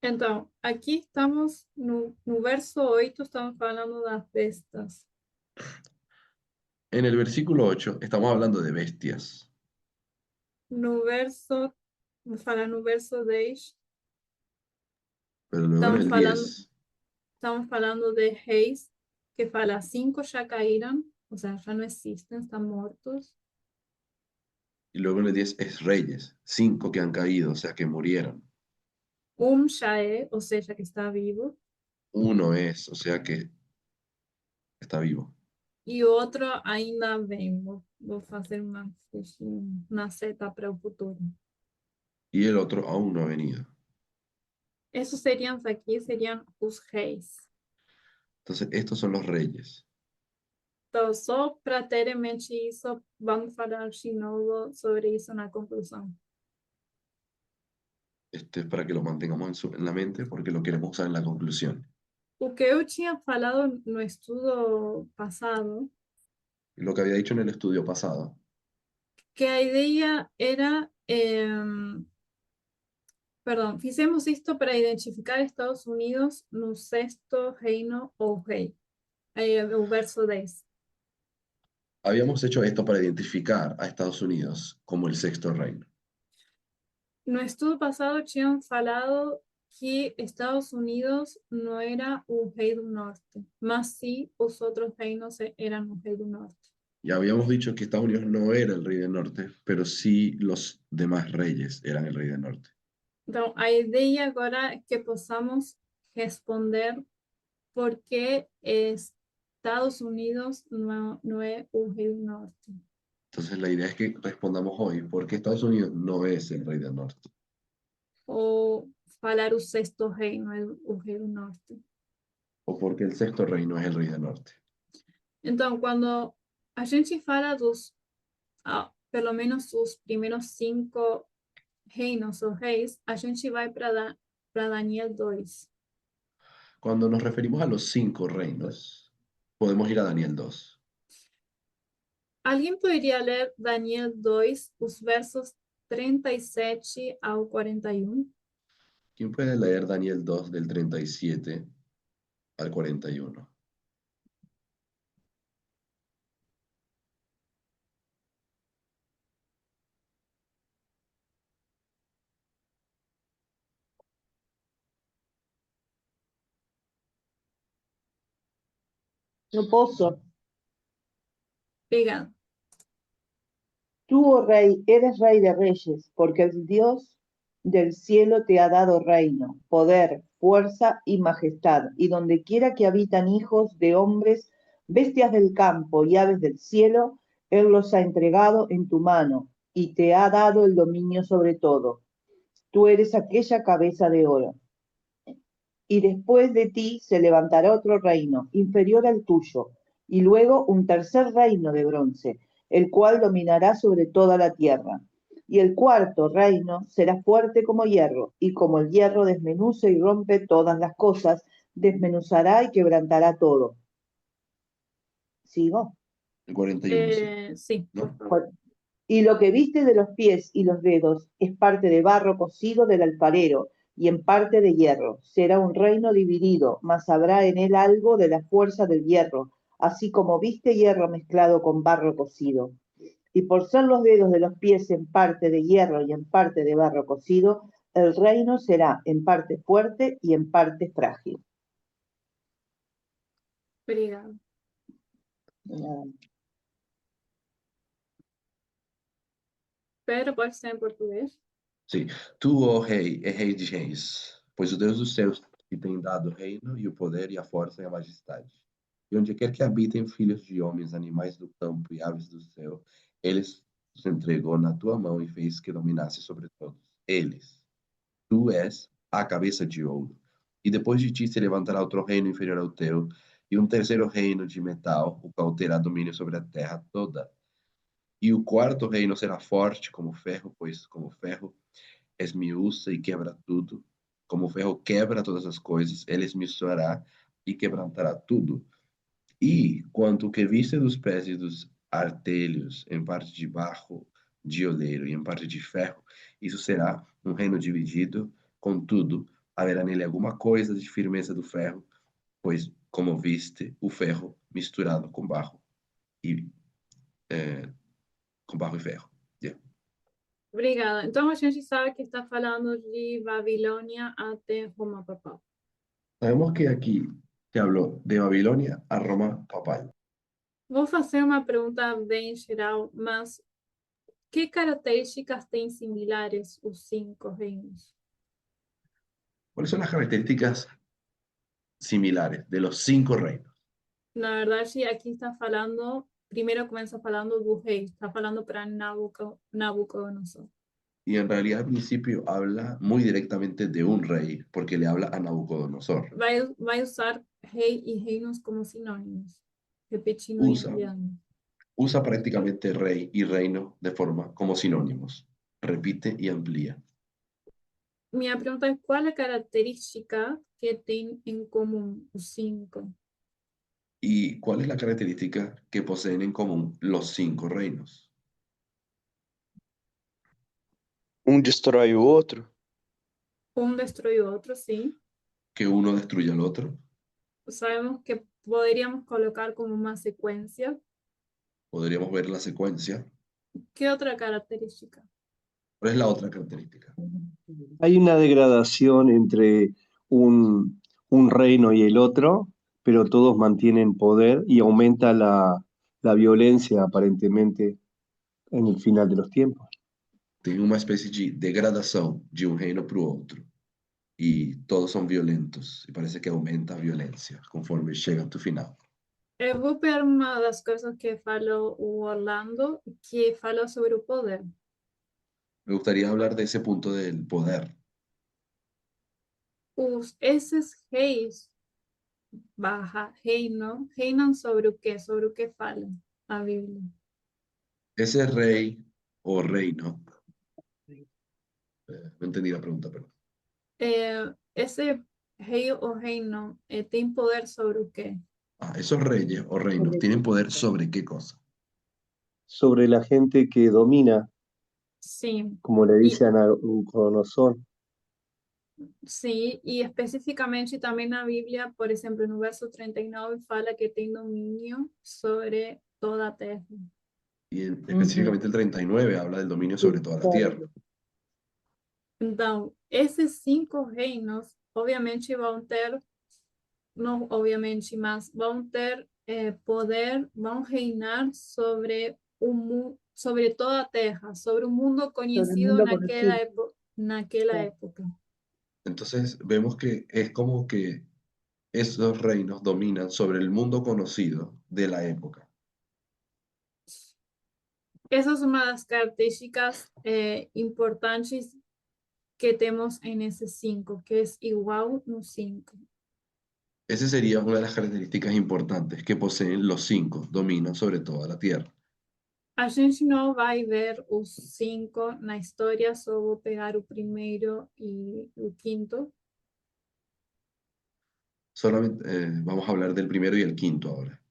Então, aqui estamos no verso 8, estamos falando das bestas. En el versículo 8 estamos hablando de bestias. No verso 10, Pero luego en el 10, estamos falando de reis, que fala 5 já caíram, o sea, ya no existen, están muertos. y luego en el 10 es reyes, 5 que han caído, o sea que murieron. Já é, ou seja, que está vivo. Uno es, o sea que está vivo. E o outro ainda vem. Vou fazer uma seta para o futuro. Y el otro aún no ha venido. Esses seriam os reis. Entonces, estos son los reyes. Então, só para ter em mente isso, vamos falar de novo sobre isso na conclusão. Este es para que lo mantengamos en la mente porque lo queremos usar en la conclusión. O que eu tinha falado no estudo passado, Lo que había dicho en el estudio pasado, que a ideia era, perdão, fizemos isto para identificar Estados Unidos no sexto reino ou rei, o verso 10. Habíamos hecho esto para identificar a Estados Unidos como el sexto reino. No estudo passado tinham falado que Estados Unidos não era o rei do norte, mas sim os outros reinos eram o rei do norte. Y habíamos dicho que Estados Unidos no era el rey del norte, pero sí los demás reyes eran el rey del norte. Então, a ideia agora é que possamos responder por que Estados Unidos não é o rei do norte. Entonces la idea es que respondamos hoy por qué Estados Unidos no es el rey del norte. Ou falar o sexto rei, não é o rei do norte. O por qué el sexto reino es el rey del norte. Então, quando a gente fala dos, pelo menos os primeiros 5 reinos ou reis, a gente vai para Daniel 2. Cuando nos referimos a los 5 reinos, podemos ir a Daniel 2. Alguém poderia ler Daniel 2, os versos 37 ao 41? ¿Quién puede leer Daniel 2 del 37 al 41? No posso. Obrigada. Tú, oh rey, eres rey de reyes, porque el Dios del cielo te ha dado reino, poder, fuerza y majestad, y donde quiera que habitan hijos de hombres, bestias del campo y aves del cielo, Él los ha entregado en tu mano, y te ha dado el dominio sobre todo. Tú eres aquella cabeza de oro. Y después de ti se levantará otro reino, inferior al tuyo, y luego un tercer reino de bronce, el cual dominará sobre toda la tierra. Y el cuarto reino será fuerte como hierro, y como el hierro desmenuza y rompe todas las cosas, desmenuzará y quebrantará todo. ¿Sigo? El 41, sí. Sí, ¿No? por favor. Y lo que viste de los pies y los dedos es parte de barro cocido del alfarero, y en parte de hierro. Será un reino dividido, mas habrá en él algo de la fuerza del hierro, así como viste hierro mezclado con barro cocido. Y por ser los dedos de los pies en parte de hierro y en parte de barro cocido, el reino será en parte fuerte y en parte frágil. Obrigada. Pedro, pode ser em português? Sí. Tú, oh rey, és rei de reis, pois o Deus dos céus te tem dado o reino e o poder e a força e a majestade. E onde quer que habitem filhos de homens, animais do campo e aves do céu, eles os entregou na tua mão e fez que dominasse sobre todos. Eles. Tu és a cabeça de ouro. E depois de ti se levantará outro reino inferior ao teu, e um terceiro reino de metal, o qual terá domínio sobre a terra toda. E o quarto reino será forte como ferro, pois como ferro esmiuça e quebra tudo. Como o ferro quebra todas as coisas, ele esmiuçará e quebrantará tudo. E quanto que viste dos pés e dos artelhos, em parte de barro de oleiro e em parte de ferro, isso será um reino dividido. Contudo, haverá nele alguma coisa de firmeza do ferro, pois, como viste, o ferro misturado com barro e ferro. Yeah. Obrigada. Então, a gente sabe que está falando de Babilônia até Roma Papal. Sabemos que aqui se habló de Babilonia a Roma papal. Vou fazer uma pergunta bem geral, mas que características têm similares os 5 reinos? ¿Cuáles son las características similares de los 5 reinos? Na verdade, aqui está falando, primeiro começa falando do rei, está falando para Nabucodonosor. Y en realidad al principio habla muy directamente de un rey, porque le habla a Nabucodonosor. Vai usar rei e reinos como sinônimos, repetindo e Usa. ampliando. Usa prácticamente rey y reino de forma como sinónimos. Repite y amplía. Minha pergunta é qual é a característica que tem em comum os 5? ¿Y cuál es la característica que poseen en común los 5 reinos? Um destrói o outro? Um destrói o outro, sim. Que uno destruye al otro. Sabemos que poderíamos colocar como uma sequência. Podríamos ver la secuencia. ¿Qué otra característica? ¿Cuál es la otra característica? Hay una degradación entre un reino y el otro, pero todos mantienen poder y aumenta la violencia aparentemente en el final de los tiempos. Tem uma espécie de degradação de um reino para o outro. E todos são violentos. E parece que aumenta a violência conforme chega ao final. Vou pegar uma das coisas que falou o Orlando, que falou sobre o poder. Me gustaría hablar de ese punto del poder. Esses reis barra reino, reinam sobre o quê? Sobre o que fala a Bíblia. Ese rey o reino. No entendí la pregunta, perdón. Esse rei ou reino tem poder sobre o quê? Esos reyes o reinos tienen poder sobre qué cosa. Sobre la gente que domina, Sim, como le dice a Nabucodonosor. sim, e especificamente também na Bíblia, por exemplo, no verso 39, fala que tem domínio sobre toda a terra. Y específicamente el 39 habla del dominio sobre toda la tierra. Então, esses 5 reinos, obviamente, vão ter, não obviamente, mas vão ter poder, vão reinar sobre sobre toda a terra, sobre o mundo conhecido mundo naquela época. Entonces vemos que es como que esos reinos dominan sobre el mundo conocido de la época. Essa é uma das características importantes que temos em esses 5, que é igual no 5. Esa sería una de las características importantes que poseen los 5, dominan sobre toda la tierra. A gente não vai ver os 5 na história, só vou pegar o primeiro e o quinto. Solamente vamos a hablar del primero y el quinto ahora.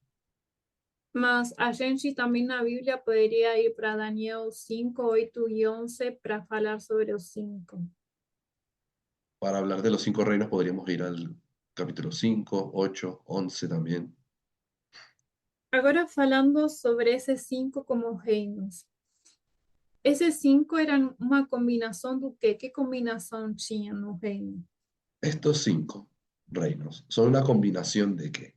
Mas a gente também na Bíblia poderia ir para Daniel 5, 8 e 11 para falar sobre os 5. Para hablar de los 5 reinos podríamos ir al capítulo 5, 8, 11 también. Agora falando sobre esses 5 como reinos. Esses 5 eram uma combinação do quê? Que combinação tinha no reino? Estos 5 reinos son una combinación de qué?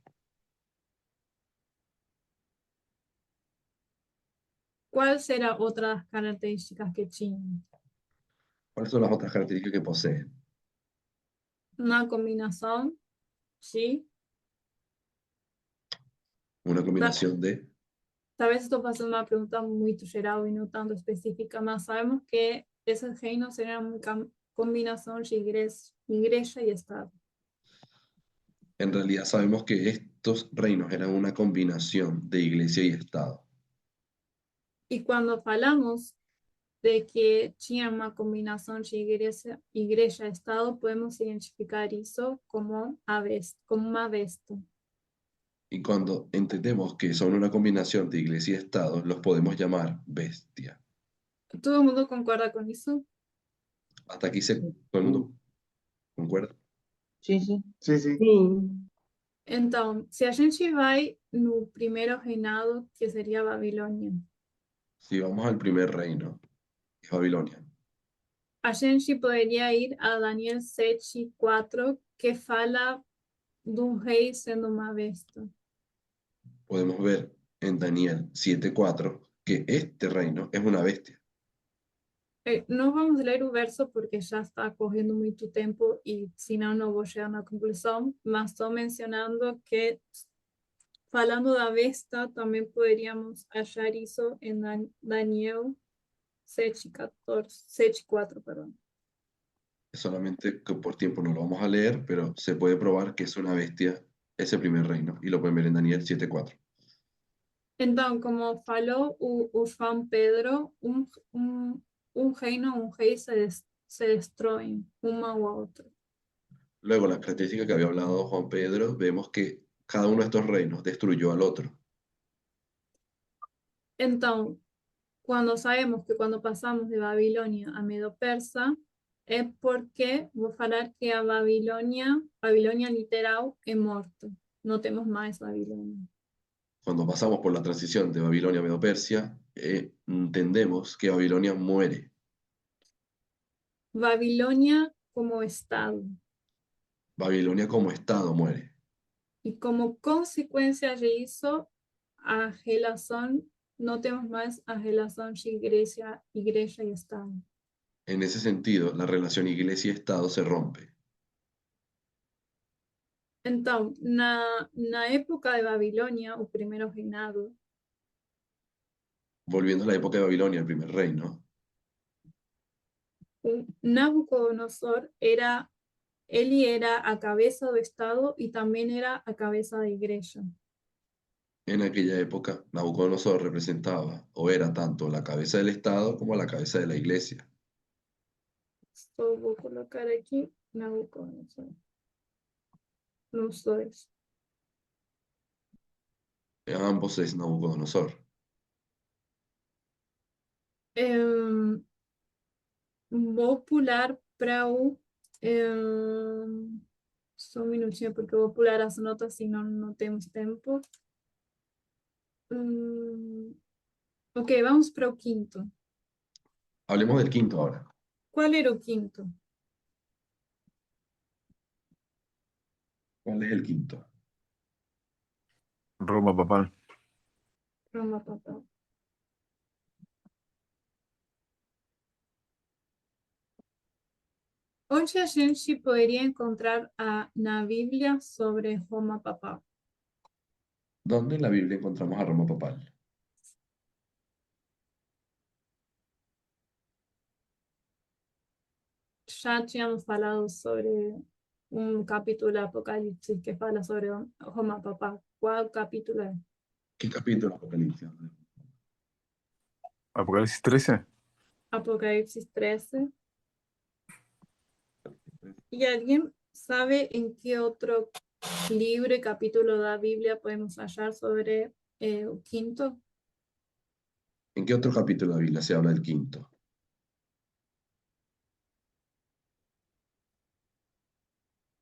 Qual será outra das características que tinham? ¿Cuáles son las otras características que poseen? Uma combinação, sim. Una combinación de... Talvez estou fazendo uma pergunta muito geral e não tanto específica, mas sabemos que esses reinos serão uma combinação de igreja e Estado. En realidad sabemos que estos reinos eran una combinación de iglesia y Estado. E quando falamos de que tinha uma combinação de igreja e Estado, podemos identificar isso como uma besta. Y cuando entendemos que son una combinación de iglesia y Estado, los podemos llamar bestia. Todo mundo concorda com isso? Hasta aquí todo el mundo concuerda. Sí, sí. Sí, sí. Então, se a gente vai no primeiro reinado, que seria Babilônia, Si vamos al primer reino, es Babilonia. a gente poderia ir a Daniel 7:4, que fala de um rei sendo uma besta. Podemos ver en Daniel 7:4 que este reino es una bestia. Não vamos ler o verso porque já está correndo muito tempo e senão não vou chegar na conclusão, mas estou mencionando que, falando da besta, também poderíamos achar isso em Daniel 7:4, perdão. Solamente que por tiempo no lo vamos a leer, pero se puede probar que es una bestia ese primer reino. Y lo pueden ver en Daniel 7:4. Então, como falou o João Pedro, reino, um rei se destroem, uma ou outra. Luego, las características que había hablado Juan Pedro, vemos que cada uno de estos reinos destruyó al otro. Então, quando sabemos que quando passamos de Babilônia a Medo-Persa, é porque vou falar que a Babilônia literal é morta. Não temos mais Babilônia. Cuando pasamos por la transición de Babilonia a Medo-Persia, entendemos que Babilonia muere. Babilonia como estado. Babilonia como estado muere. Y como consecuencia de eso, a relación, no tenemos más a relación de iglesia y Estado. En ese sentido, la relación iglesia-estado se rompe. Então, na época de Babilônia, o primeiro reinado, Volviendo a la época de Babilonia, el primer reino, o Nabucodonosor ele era a cabeça do Estado e também era a cabeça da igreja. en aquella época, Nabucodonosor representaba o era tanto la cabeza del estado como la cabeza de la iglesia. Só vou colocar aqui Nabucodonosor. Los dois. Ambos es Nabucodonosor. Vou pular para o. Só um minutinho, porque eu vou pular as notas, senão não temos tempo. Ok, vamos para o quinto. Hablemos del quinto ahora. ¿Cuál era o quinto? ¿Cuál es el quinto? Roma papal. Roma papal. Onde a gente poderia encontrar na Bíblia sobre Roma papal? ¿Dónde en la Biblia encontramos a Roma papal? Já tínhamos falado sobre um capítulo de Apocalipse que fala sobre Roma papal. Qual capítulo é? ¿Qué capítulo de Apocalipsis? Apocalipsis 13. Apocalipse 13. ¿Y alguien sabe en qué otro libro y capítulo de la Biblia podemos hallar sobre el quinto? ¿En qué otro capítulo de la Biblia se habla del quinto?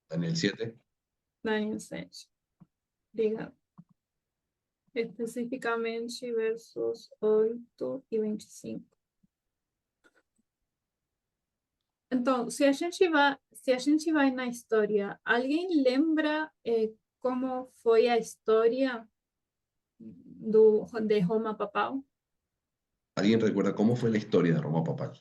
Daniel 7. Daniel 7. Obrigado. Especificamente versos 8 e 25. Então, se a gente vai na história, alguém lembra como foi a história de Roma papal? ¿Alguien recuerda cómo fue la historia de Roma papal?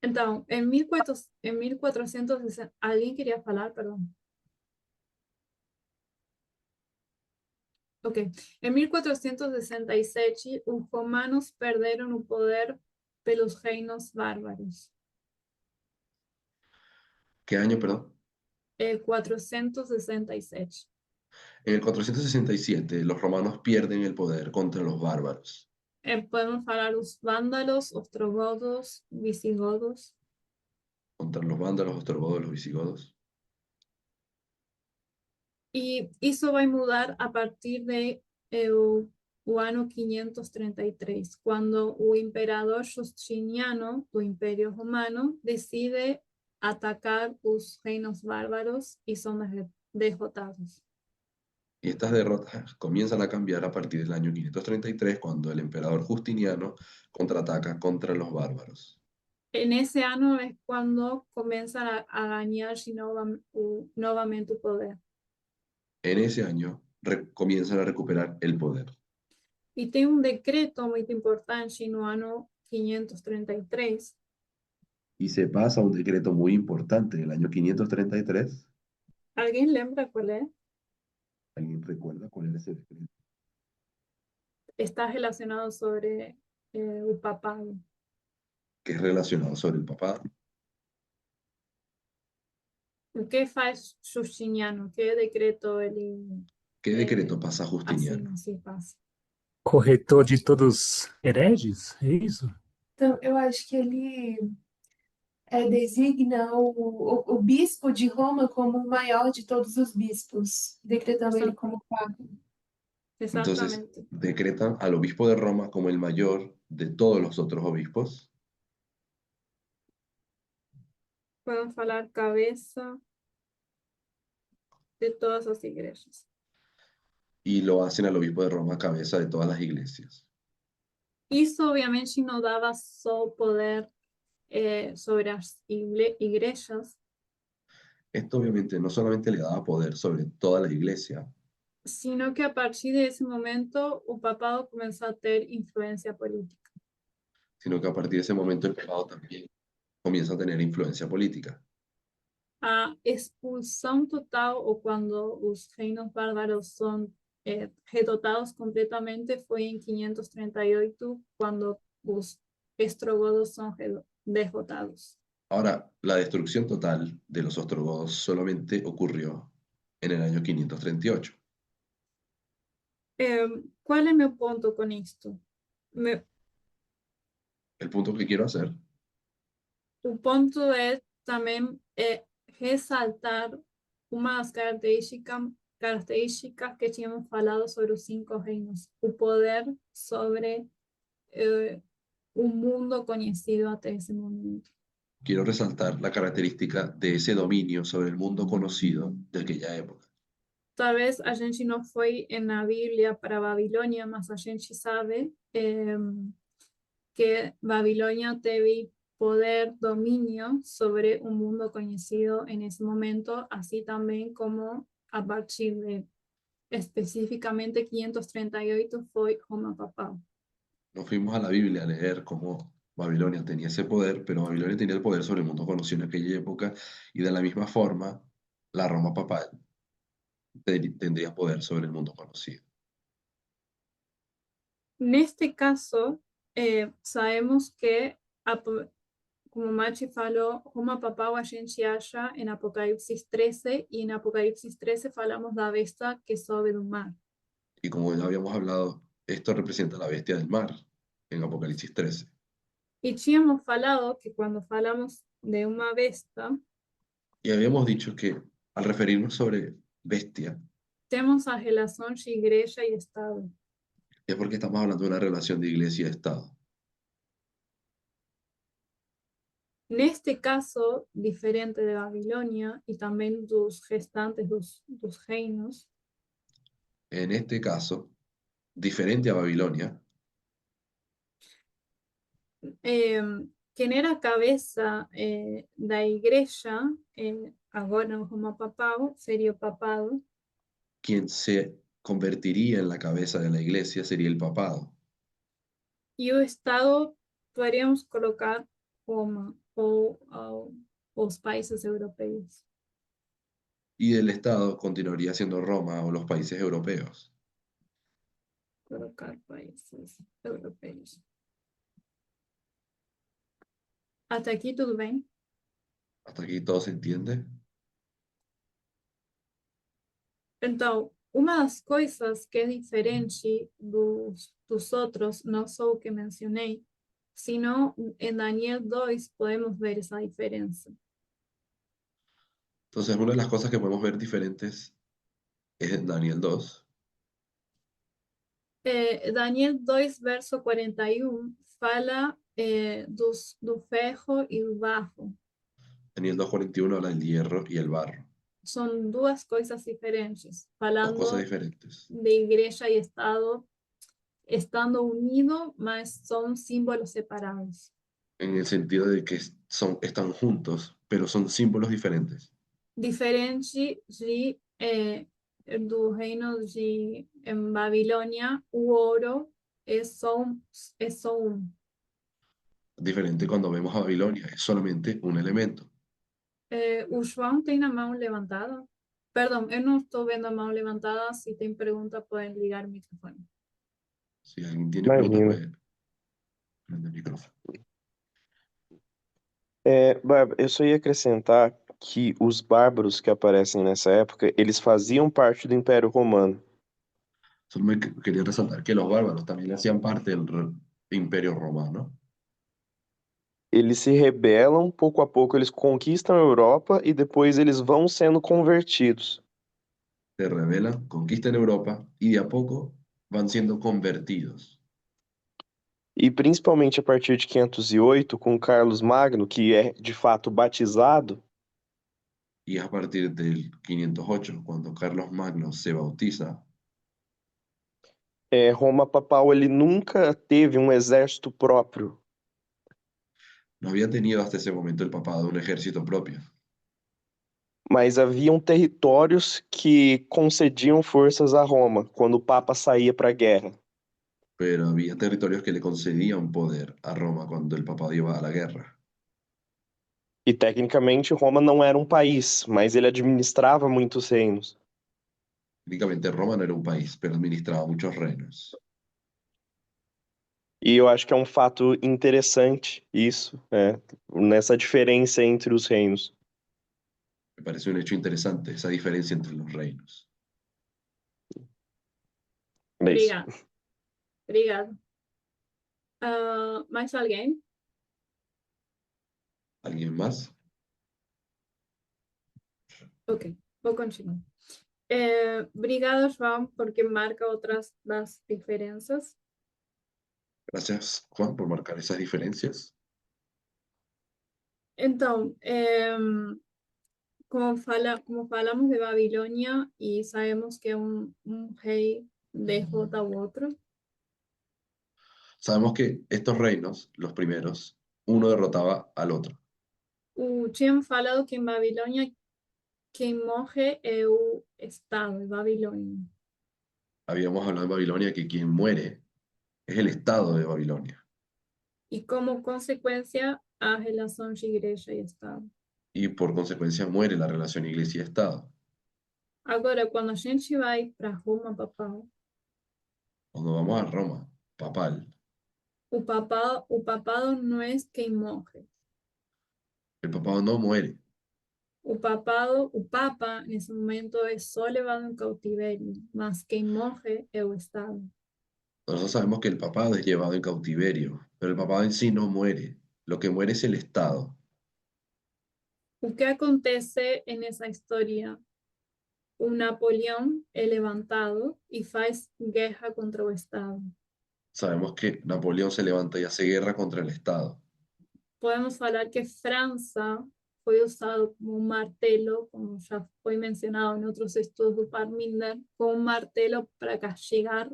Então, em 1460, alguém queria falar, perdão. Ok. Em 1467, os romanos perderam o poder pelos reinos bárbaros. ¿Qué año, perdón? 467. En el 467, los romanos pierden el poder contra los bárbaros. Podemos falar os vándalos, ostrogodos, visigodos. Contra los vándalos, ostrogodos, los visigodos. E isso vai mudar a partir de o ano 533, quando o imperador Justiniano, do Império Romano, decide atacar os reinos bárbaros e são derrotados. Y estas derrotas comienzan a cambiar a partir del año 533, cuando el emperador Justiniano contraataca contra los bárbaros. En ese ano es cuando comienzan a ganar novamente o poder. En ese año comienzan a recuperar el poder. E tem um decreto muito importante no ano 533. Y se pasa un decreto muy importante en el año 533. ¿Alguien lembra cuál es? ¿Alguien recuerda cuál era ese decreto? Está relacionado sobre el papado. Que es relacionado sobre el papado. ¿Qué faz Justiniano? ¿Qué decreto ele... ¿Qué decreto pasa Justiniano? Assim passa. Corretor de todos hereges, é isso? Então, eu acho que ele designa o bispo de Roma como o maior de todos os bispos, decretando ele como papa. Entonces, Exactamente. decretan al obispo de Roma como el mayor de todos los otros obispos. Podemos falar cabeça. de todas las iglesias. Y lo hacen al obispo de Roma cabeza de todas las iglesias. Isso obviamente não dava só poder sobre as igrejas, Esto obviamente no solamente le daba poder sobre toda la iglesia, sino que a partir de ese momento o papado começou a ter influencia política. sino que a partir de ese momento el papado también comienza a tener influencia política. A expulsão total, ou quando os reinos bárbaros são redotados completamente, foi em 538, quando os ostrogodos são derrotados. Ahora, la destrucción total de los ostrogodos solamente ocurrió en el año 538. Qual é meu ponto com isto? El punto que quiero hacer O ponto é também ressaltar uma das características que tínhamos falado sobre os 5 reinos, o poder sobre o mundo conhecido até esse momento. quiero resaltar la característica de ese dominio sobre el mundo conocido de aquella época. Talvez a gente não foi na Bíblia para Babilônia, mas a gente sabe que Babilônia teve poder, domínio sobre o mundo conhecido nesse momento, assim também como a partir de específicamente 538 foi Roma papal. Nos fuimos a la Biblia a leer cómo Babilonia tenía ese poder, pero Babilonia tenía el poder sobre el mundo conocido en aquella época, y de la misma forma, la Roma papal tendría poder sobre el mundo conocido. Neste caso, sabemos que, como Machi falou, Roma papal a gente acha em Apocalipse 13, e em Apocalipse 13 falamos da besta que sobe do mar. Y como ya habíamos hablado, esto representa la bestia del mar en Apocalipsis 13. E tínhamos falado que quando falamos de uma besta, Y habíamos dicho que al referirnos sobre bestia, temos a relação de igreja e Estado. es porque estamos hablando de una relación de iglesia y Estado. Neste caso, diferente de Babilônia e também dos restantes dos reinos, En este caso, diferente a Babilonia, quem era a cabeça da igreja, agora no Roma papal, seria o papado, quien se convertiría en la cabeza de la iglesia sería el papado. e o Estado poderíamos colocar Roma ou os países europeus. Y el Estado continuaría siendo Roma o los países europeos. Colocar países europeus. Até aqui tudo bem? ¿Hasta aquí todo se entiende? Então, uma das coisas que é diferente dos outros, não só o que mencionei, sino em Daniel 2 podemos ver essa diferença. Entonces, una de las cosas que podemos ver diferentes es en Daniel 2. Daniel 2, verso 41, fala do ferro e do barro. Daniel 2:41 habla del hierro y el barro. São duas coisas diferentes, Dos falando cosas diferentes. de igreja e Estado estando unidos, mas são símbolos separados. En el sentido de que están juntos, pero son símbolos diferentes. Diferente do reino de Babilônia, o ouro é só um. Diferente cuando vemos a Babilonia, es solamente un elemento. O João tem a mão levantada? Perdão, eu não estou vendo a mão levantada. Se tem pergunta, podem ligar o microfone. Si alguien tiene preguntas, Imagino. puede prender el micrófono. Bárbara, eu só ia acrescentar que os bárbaros que aparecem nessa época, eles faziam parte do Império Romano. Solo quería resaltar que los bárbaros también hacían parte del Imperio Romano. Eles se rebelam, pouco a pouco eles conquistam a Europa e depois eles vão sendo convertidos. Se rebelan, conquistan Europa y de a poco van siendo convertidos. E principalmente a partir de 508, com Carlos Magno, que é de fato batizado, Y es a partir del 508, cuando Carlos Magno se bautiza, Roma papal ele nunca teve um exército próprio, no había tenido hasta ese momento el papado un ejército propio, mas haviam territórios que concediam forças a Roma quando o Papa saía para a guerra. pero había territorios que le concedían poder a Roma cuando el papado iba a la guerra. E tecnicamente Roma não era um país, mas ele administrava muitos reinos. Técnicamente Roma no era un país, pero administraba muchos reinos. E eu acho que é um fato interessante isso, nessa diferença entre os reinos. Me parece un hecho interesante esa diferencia entre los reinos. É isso. Obrigada. Obrigada. Mais alguém? ¿Alguien más? Ok, vou continuar. Obrigada, João, porque marca outras das diferenças. Gracias, Juan, por marcar esas diferencias. Então, como falamos de Babilônia e sabemos que um rei derrota o outro, Sabemos que estos reinos, los primeros, uno derrotaba al otro. tínhamos falado que em Babilônia quem morre é o Estado de Babilônia. Habíamos hablado en Babilonia que quien muere es el Estado de Babilonia. E como consequência, a relação de igreja e Estado. Y por consecuencia muere la relación iglesia-Estado. Agora, quando a gente vai para Roma papal, Cuando vamos a Roma, papal, o papado não é quem morre. el papado no muere. O papa, nesse momento, é só levado em cautiverio, mas quem morre é o Estado. Nosotros sabemos que el papado es llevado en cautiverio, pero el papado en sí no muere. Lo que muere es el Estado. O que acontece nessa história? O Napoleão é levantado e faz guerra contra o Estado. Sabemos que Napoleón se levanta y hace guerra contra el Estado. Podemos falar que França foi usado como um martelo, como já foi mencionado em outros estudos do Parminder, como um martelo para castigar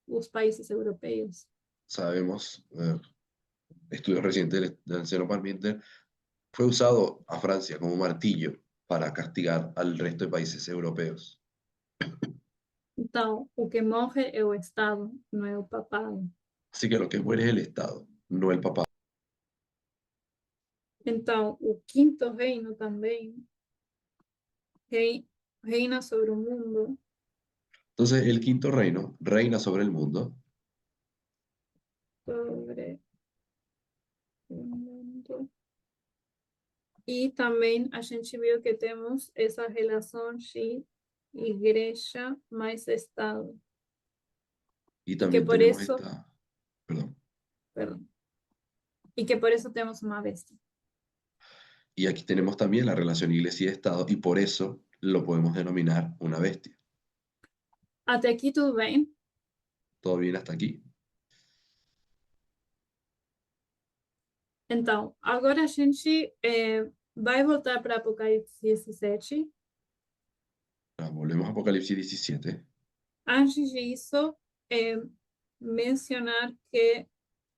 os países europeus. Sabemos, estudios recientes del anciano Parminter, fue usado a Francia como martillo para castigar al resto de países europeos. Então, o que morre é o Estado, não é o papado. Así que lo que muere es el Estado, no el papado. Então, o quinto reino também reina sobre o mundo. Entonces, el quinto reino reina sobre el mundo E também a gente viu que temos essa relação de igreja mais Estado. y Que también por tenemos eso, esta... Perdón. E que por eso temos uma bestia. Y aquí tenemos también la relación iglesia-estado y por eso lo podemos denominar una bestia. Até aqui tudo bem? ¿Todo bien hasta aquí? Então, agora a gente vai voltar para Apocalipse 17. Volvemos a Apocalipsis 17. Antes disso, mencionar que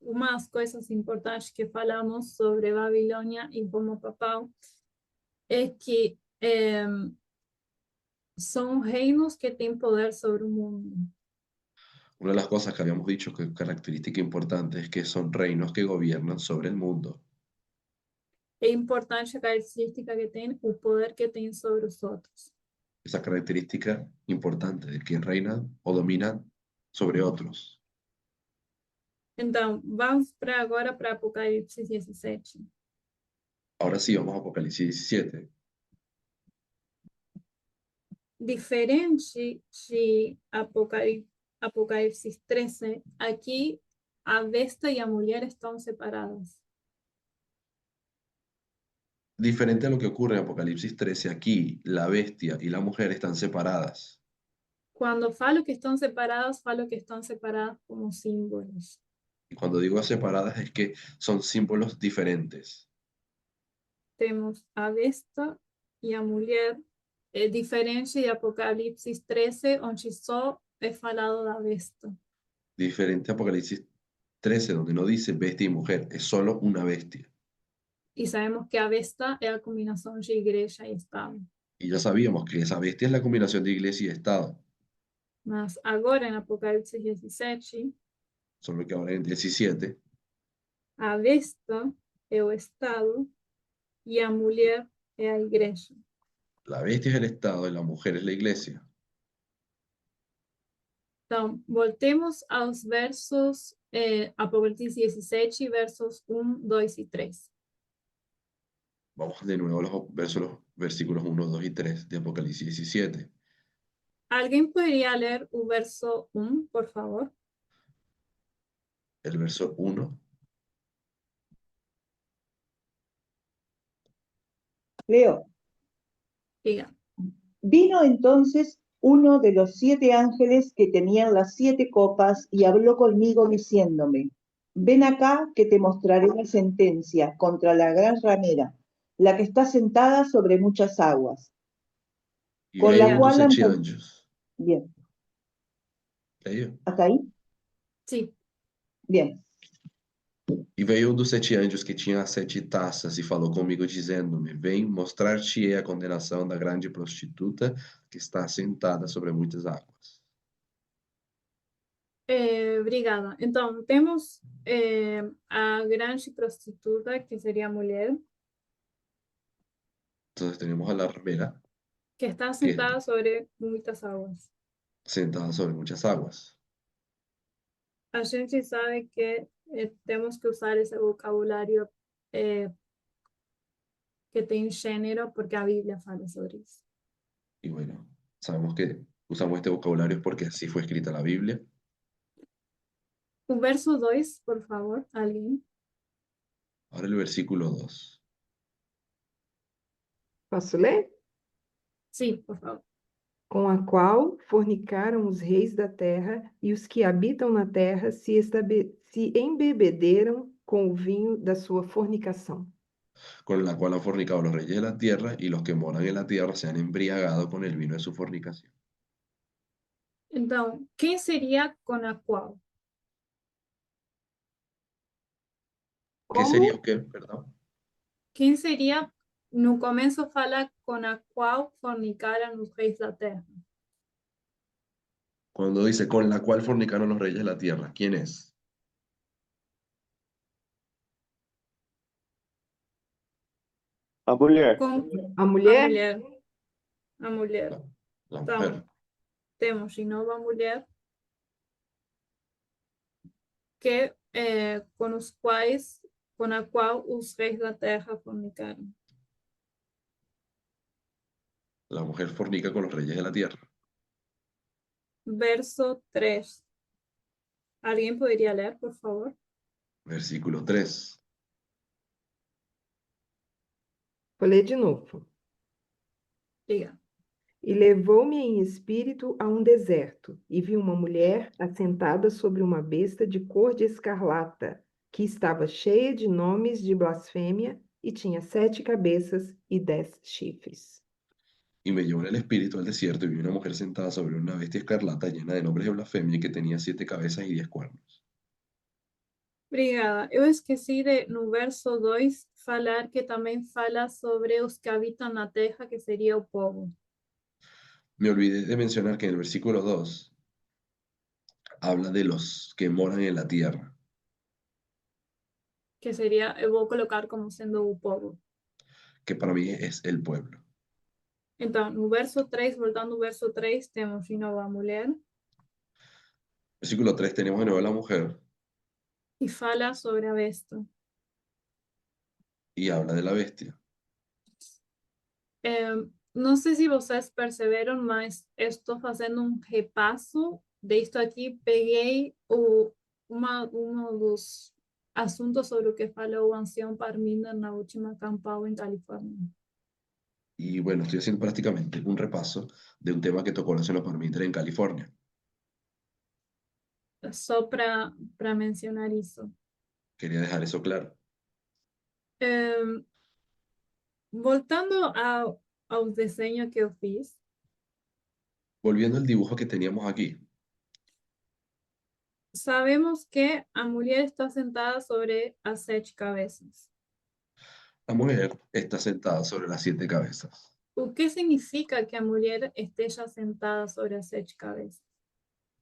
uma das coisas importantes que falamos sobre Babilônia e Roma papal é que são reinos que têm poder sobre o mundo. Una de las cosas que habíamos dicho que característica importante es que son reinos que gobiernan sobre el mundo. É importante a característica que tem, o poder que tem sobre os outros. Esa característica importante de quien reina o domina sobre otros. Então, vamos agora para Apocalipse 17. Ahora sí, vamos a Apocalipsis 17. Diferente de Apocalipse 13, aqui a besta e a mulher estão separadas. Diferente a lo que ocurre en Apocalipsis 13, aquí la bestia y la mujer están separadas. Quando falo que estão separadas como símbolos. Y cuando digo separadas es que son símbolos diferentes. Temos a besta e a mulher é diferente de Apocalipse 13, onde só é falado da besta. Diferente a Apocalipsis 13, donde no dice bestia y mujer, es solo una bestia. E sabemos que a besta é a combinação de igreja e Estado. Y ya sabíamos que esa bestia es la combinación de iglesia y Estado, Mas agora, em Apocalipse 17, solo que ahora en 17 a besta é o Estado e a mulher é a igreja. la bestia es el Estado y la mujer es la iglesia. Então, voltemos aos versos, Apocalipse 17, versos 1, 2 e 3. Vamos de nuevo a los versículos 1, 2 y 3 de Apocalipsis 17. ¿Alguien podría leer o verso 1, por favor? El verso 1. Leo. Diga. Vino entonces uno de los 7 ángeles que tenían las 7 copas y habló conmigo diciéndome, ven acá que te mostraré la sentencia contra la gran ramera, la que está sentada sobre muchas aguas. E Con veio la um dos cual... 7 anjos. Bien. Leio? ¿Hasta ahí? Sí. Bien. E veio um dos 7 anjos que tinha as 7 taças e falou comigo dizendo-me, vem mostrar-te-ei a condenação da grande prostituta que está sentada sobre muitas águas. Obrigada. Então, temos a grande prostituta, que seria a mulher, Entonces tenemos a la ramera que está que sentada sobre muitas águas. sentada sobre muchas aguas. A gente sabe que temos que usar esse vocabulário que tem gênero, porque a Bíblia fala sobre isso. Y bueno, sabemos que usamos este vocabulario porque así fue escrita la Biblia. O verso 2, por favor, alguém. Ahora el versículo 2. Posso ler? Sim, por favor. Com a qual fornicaram os reis da terra, e os que habitam na terra se embebederam com o vinho da sua fornicação. Con la cual han fornicado los reyes de la tierra y los que moran en la tierra se han embriagado con el vino de su fornicación. Então, quem seria com a qual? ¿Qué sería o qué? Perdón. Quem seria, no começo fala com a qual fornicaram os reis da terra. Cuando dice con la cual fornicaron los reyes de la tierra, ¿quién es? A mulher. Com A mulher? a mulher. A mulher. La Então, mujer. temos de novo a mulher, que com a qual os reis da terra fornicaram. La mujer fornica con los reyes de la tierra. Verso 3. ¿Alguien podría leer, por favor? Versículo 3. Vou ler de novo. Diga. E levou-me em espírito a um deserto, e vi uma mulher assentada sobre uma besta de cor de escarlata, que estava cheia de nomes de blasfêmia e tinha 7 cabeças e 10 chifres. Y me llevó en el espíritu al desierto y vi una mujer sentada sobre una bestia escarlata llena de nombres de blasfemia y que tenía 7 cabezas y 10 cuernos. Obrigada. Eu esqueci de, no verso 2, falar que também fala sobre os que habitam na terra, que seria o povo. Me olvidé de mencionar que en el versículo 2 habla de los que moran en la tierra, Que seria, eu vou colocar como sendo o povo. que para mí es el pueblo. Então, no verso 3, voltando ao verso 3, temos de novo a mulher, Versículo 3 tenemos de nuevo a la mujer e fala sobre a besta. y habla de la bestia. Não sei se vocês perceberam, mas estou fazendo um repasso disto aqui. Peguei um dos assuntos sobre o que falou o ancião Parminder na última campal em Califórnia. Y bueno, estoy haciendo prácticamente un repaso de un tema que tocó la señora Parmenter en California. Só para mencionar isso. Quería dejar eso claro. Voltando ao desenho que eu fiz, Volviendo al dibujo que teníamos aquí, sabemos que a mulher está sentada sobre as 7 cabeças. la mujer está sentada sobre las 7 cabezas. O que significa que a mulher esteja sentada sobre as 7 cabeças?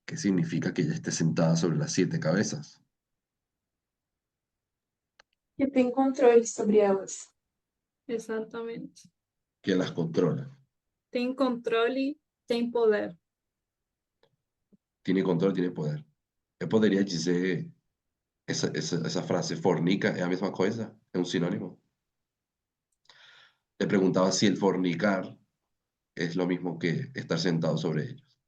¿Qué significa que ella esté sentada sobre las 7 cabezas? Que tem controle sobre elas. Exatamente. Que las controla. Tem controle, tem poder. Tiene control, tiene poder. Eu poderia dizer essa frase, fornica, é a mesma coisa? É um sinônimo? Le preguntaba si el fornicar es lo mismo que estar sentado sobre ellos.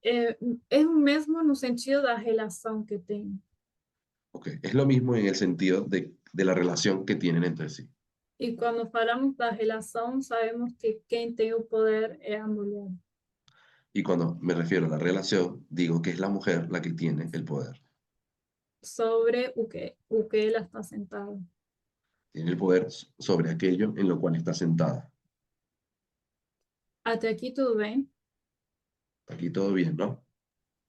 É o mesmo no sentido da relação que tem. Ok, es lo mismo en el sentido de la relación que tienen entre sí. E quando falamos da relação, sabemos que quem tem o poder é a mulher. Y cuando me refiero a la relación, digo que es la mujer la que tiene el poder. Sobre o que ela está sentada. Tiene el poder sobre aquello en lo cual está sentada. Até aqui tudo bem? Aquí todo bien, ¿no?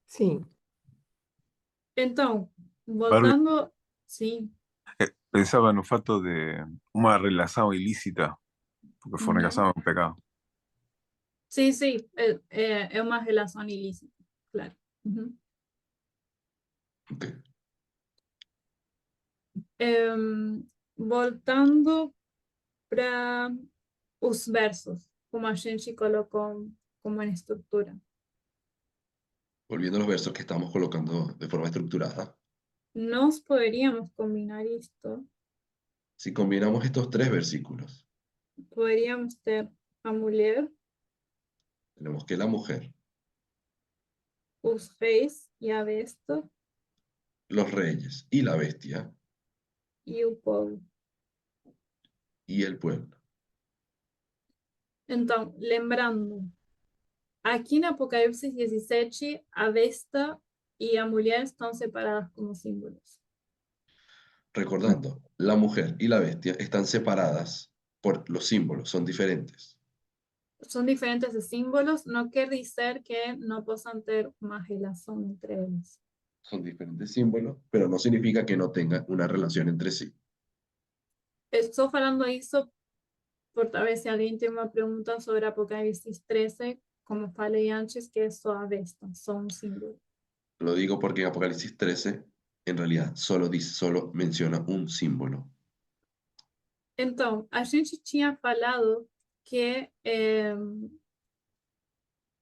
Sim. Então, Barbie, voltando, sim. pensaba no fato de uma relação ilícita, porque fornicação é um pecado. Sim, é uma relação ilícita, claro. Uhum. Ok. Voltando para os versos, como a gente colocou como em estrutura. Volviendo a los versos que estamos colocando de forma estructurada. Nós poderíamos combinar isto, Si combinamos estos 3 versículos, poderíamos ter a mulher, tenemos que la mujer, os reis e a besta los reyes y la bestia e o povo. y el pueblo. Então, lembrando, aqui no Apocalipse 17, a besta e a mulher estão separadas como símbolos. Recordando, la mujer y la bestia están separadas por los símbolos, son diferentes. São diferentes de símbolos, não quer dizer que não possam ter uma relação entre eles. Son diferentes símbolos, pero no significa que no tengan una relación entre sí. Estou falando isso por talvez se alguém tem uma pergunta sobre Apocalipse 13, como falei antes, que é só a besta, só um símbolo. Lo digo porque en Apocalipsis 13, en realidad, solo menciona un símbolo. Então, a gente tinha falado que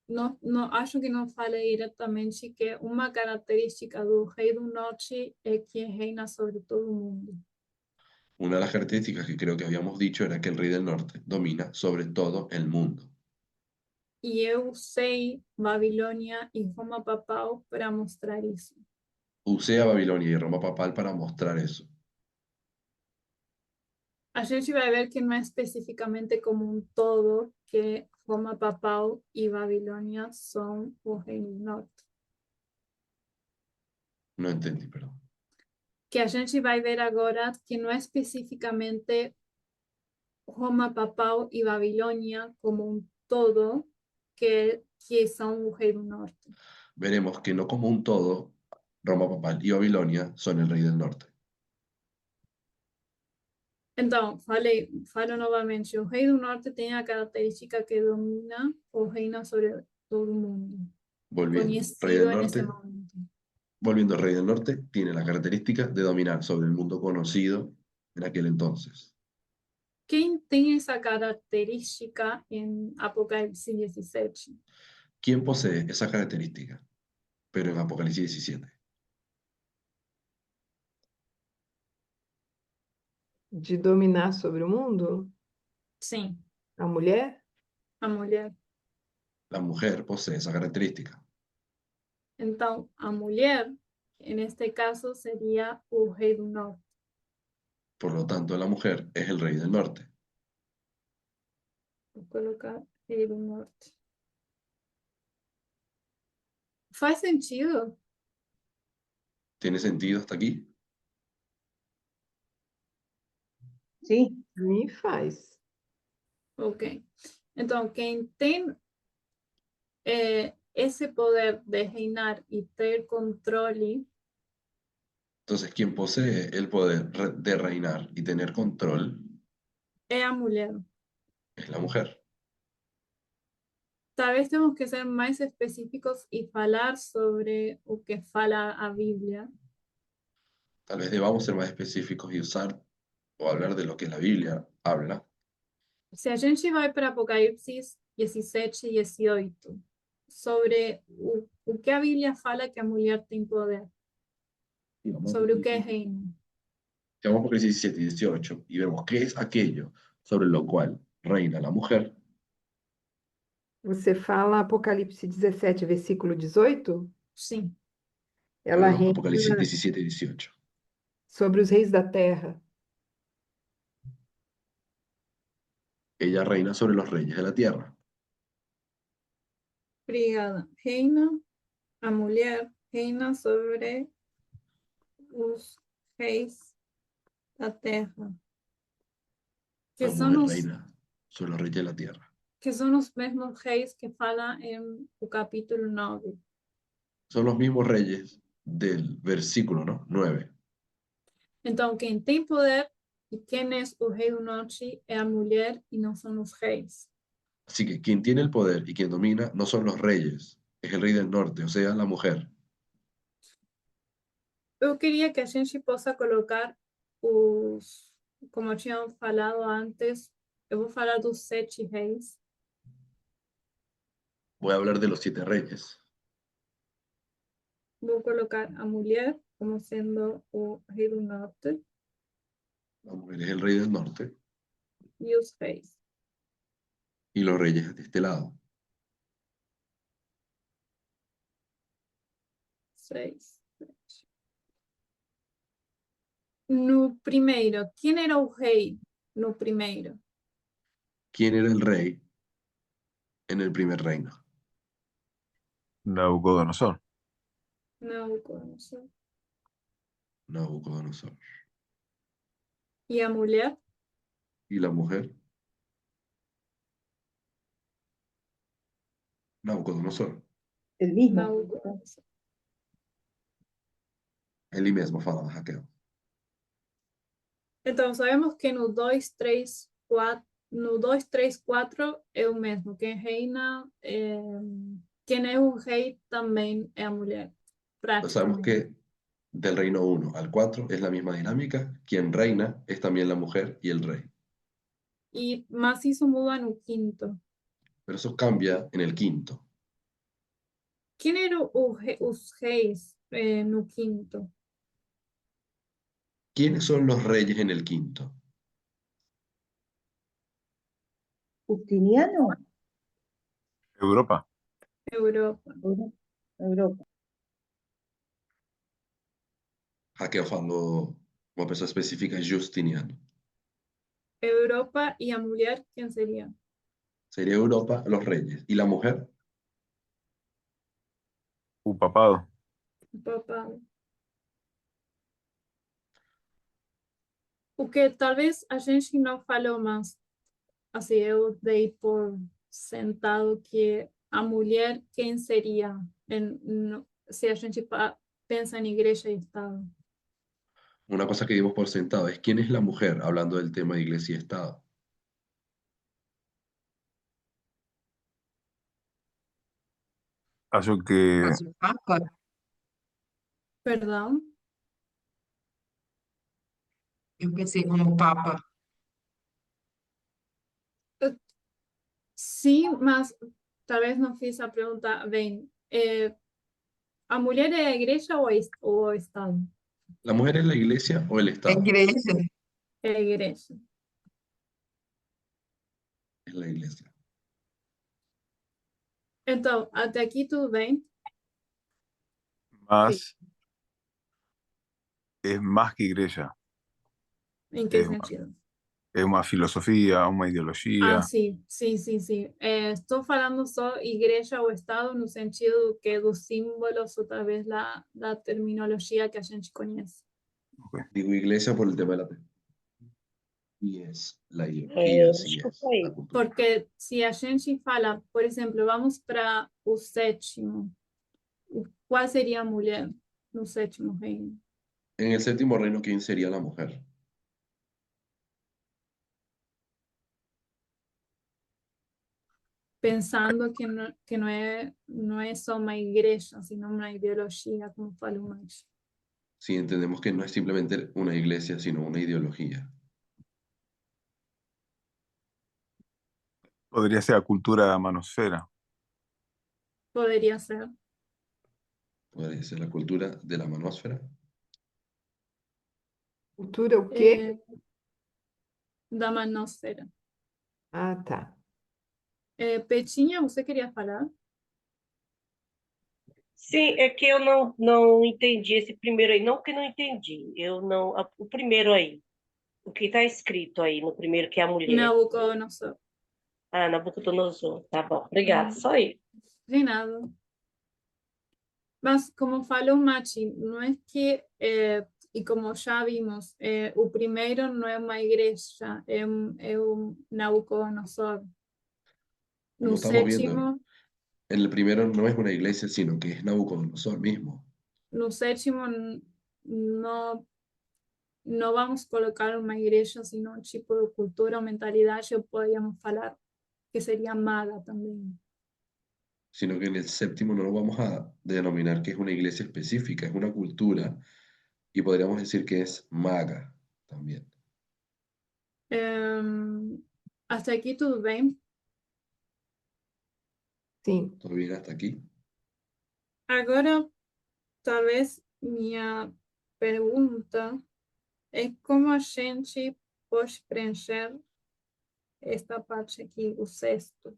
não acho que não falei diretamente que uma característica do Rei do Norte é que reina sobre todo o mundo. Una de las características que creo que habíamos dicho era que el rey del norte domina sobre todo el mundo. E eu usei Babilônia e Roma papal para mostrar isso. Usé a Babilonia y Roma papal para mostrar eso. A gente vai ver que não é especificamente como um todo que Roma papal e Babilônia são o Reino do Norte. No entendí, perdón. Que a gente vai ver agora que não é especificamente Roma papal e Babilônia como um todo que são o Reino do Norte. Veremos que no como un todo, Roma papal y Babilonia son el rey del norte. Então, falo novamente, o Rei do Norte tem a característica que domina ou reina sobre todo o mundo. Conhecido nesse momento. Volviendo, el rey del norte tiene la característica de dominar sobre el mundo conocido en aquel entonces. Quem tem essa característica em Apocalipse 17? ¿Quién posee esa característica? Pero en Apocalipsis 17. De dominar sobre o mundo? Sim, A mulher? a mulher. La mujer posee esa característica. Então, a mulher, neste caso, seria o Rei do Norte. Por lo tanto, la mujer es el rey del norte. Vou colocar Rei do Norte. Faz sentido? ¿Tiene sentido hasta aquí? Sí, Me faz. Ok. Então, quem tem esse poder de reinar e ter controle Entonces, quien posee el poder de reinar y tener control é a mulher. es la mujer. Talvez temos que ser mais específicos e falar sobre o que fala a Bíblia. Tal vez debamos ser más específicos y usar o hablar de lo que la Biblia habla. Se a gente vai para Apocalipse 17 e 18, sobre o que a Bíblia fala que a mulher tem poder, Y vamos sobre o que é reino. Vamos por 17 y 18 y vemos qué es aquello sobre lo cual reina la mujer. Você fala Apocalipse 17, versículo 18? Sim, Ela Perdón, reina Apocalipsis 17 y 18. sobre os reis da terra. Ella reina sobre los reyes de la tierra. obrigada. Reina, a mulher reina sobre os reis da terra, que La são mujer os, reina sobre los reyes de la tierra. que são os mesmos reis que fala em o capítulo 9. Son los mismos reyes del versículo, ¿no? 9. Então, quem tem poder e quem é o rei do norte é a mulher e não são os reis. Así que quien tiene el poder y quien domina no son los reyes, es el rey del norte, o sea, la mujer. Eu queria que a gente possa colocar os, como eu tinha falado antes, eu vou falar dos 7 reis. Voy a hablar de los 7 reyes. Vou colocar a mulher como sendo o rei do norte La mujer es el rey del norte e os reis. y los reyes de este lado. 6. No primeiro, quem era o rei no primeiro? ¿Quién era el rey en el primer reino? Nabucodonosor. Nabucodonosor. Nabucodonosor. E a mulher? ¿Y la mujer? Nabucodonosor. El mismo. Nabucodonosor. Ele mesmo falava, Raquel. Então, sabemos que no 2, 3, 4, no 2, 3, 4 é o mesmo. Quem reina, quem é o rei também é a mulher. Pues sabemos Prácticamente. que del reino 1 al 4 es la misma dinámica. Quien reina es también la mujer y el rey. E, mas isso muda no quinto. Pero eso cambia en el quinto. Quem eram os reis no quinto? ¿Quiénes son los reyes en el quinto? Justiniano, Europa. Europa. Europa. Raquel falou uma pessoa específica, Justiniano. Europa e a mulher, quem seria? Sería Europa los reyes. ¿Y la mujer? Un papado. O papado. O que talvez a gente não falou, mas assim, eu dei por sentado que a mulher, quem seria? Se a gente pensa em igreja e Estado. Una cosa que dimos por sentado es quién es la mujer, hablando del tema de iglesia y Estado. Acho que Mas o Papa? Perdão? Eu pensei como Papa. Sim, mas talvez não fiz a pergunta bem. A mulher é a igreja ou o Estado? ¿La mujer es la iglesia o el É Estado? igreja. É a igreja. Es la iglesia. Então, até aqui tudo bem? más es más que iglesia. Em que Es, sentido? es una filosofía, una ideología. Ah, sim. Estou falando só igreja ou Estado no sentido que dos símbolos ou talvez da terminologia que a gente conhece. Digo iglesia por el tema de la... Y es la ideología, sí Desculpa es la aí. cultura. Porque se a gente fala, por exemplo, vamos para o sétimo, qual seria a mulher no sétimo reino? En el séptimo reino, ¿quién sería la mujer? Pensando que não é só uma igreja, sino uma ideologia, como falo mais. Si entendemos que no es simplemente una iglesia, sino una ideología. Podría ser la cultura manosfera. Poderia ser. Podría ser la cultura de la manósfera. Cultura o quê? Da manosfera. Ah, tá. Petinha, você queria falar? Sim, é que eu não entendi esse primeiro aí. Não que não entendi. O primeiro aí. O que está escrito aí no primeiro, que é a mulher. Nabucodonosor. Ah, Nabucodonosor. Tá bom. Obrigada. Só aí. De nada. Mas como falou Machi, não é que, e como já vimos, o primeiro não é uma igreja, é um Nabucodonosor. Como No estamos viendo, sétimo, en el primero no es una iglesia, sino que es Nabucodonosor mismo. no sétimo não vamos colocar uma igreja, sino um tipo de cultura ou mentalidade, ou podíamos falar que seria maga também. Sino que en el séptimo no lo vamos a denominar que es una iglesia específica, es una cultura, y podríamos decir que es maga también. Hasta aqui tudo bem? Sim. ¿Todo bien hasta aquí? Agora, talvez minha pergunta é como a gente pode preencher esta parte aqui, o sexto.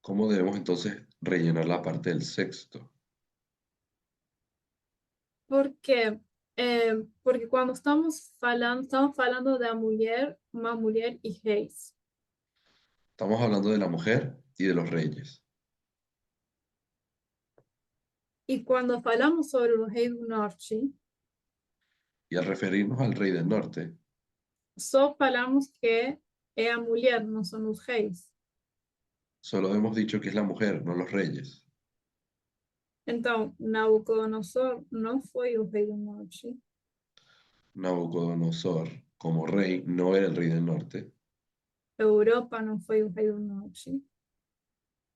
¿Cómo debemos entonces rellenar la parte del sexto? Por quê? Porque quando estamos falando da mulher, uma mulher e reis. Estamos hablando de la mujer y de los reyes. E quando falamos sobre o rei do norte, Y al referirnos al rey del norte, só falamos que é a mulher, não são os reis. solo hemos dicho que es la mujer, no los reyes. Então, Nabucodonosor não foi o rei do norte. Nabucodonosor, como rey, no era el rey del norte. Europa não foi o rei do norte.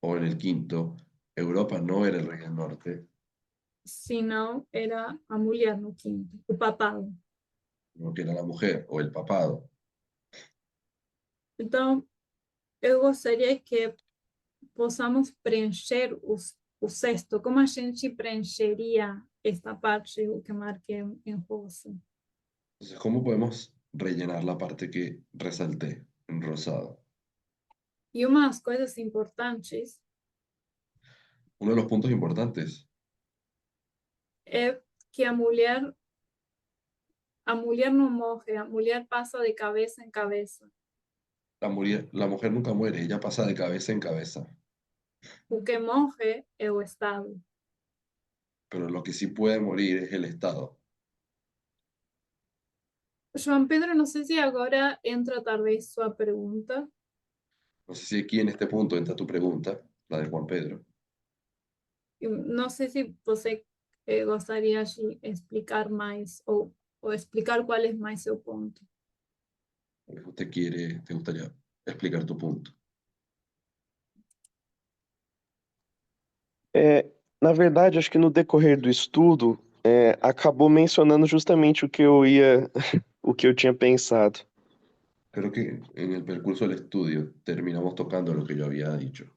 O en el quinto, Europa no era el rey del norte, Senão era a mulher no quinto, o papado. sino que era la mujer o el papado. Então, eu gostaria que possamos preencher o sexto. Como a gente preencheria esta parte, o que marquei em rosa? Entonces, ¿cómo podemos rellenar la parte que resalté en rosado? E umas coisas importantes Uno de los puntos importantes é que a mulher não morre, a mulher passa de cabeça em cabeça. la mujer nunca muere, ella pasa de cabeza en cabeza. O que morre é o Estado. Pero lo que sí puede morir es el Estado. João Pedro, não sei se agora entra talvez sua pergunta. No sé si aquí en este punto entra tu pregunta, la de Juan Pedro. Não sei se você gostaria de explicar mais ou explicar qual é mais seu ponto. Usted te gustaría explicar tu punto. Na verdade, acho que no decorrer do estudo, acabou mencionando justamente o que o que eu tinha pensado. Creo que en el percurso del estudio terminamos tocando lo que yo había dicho.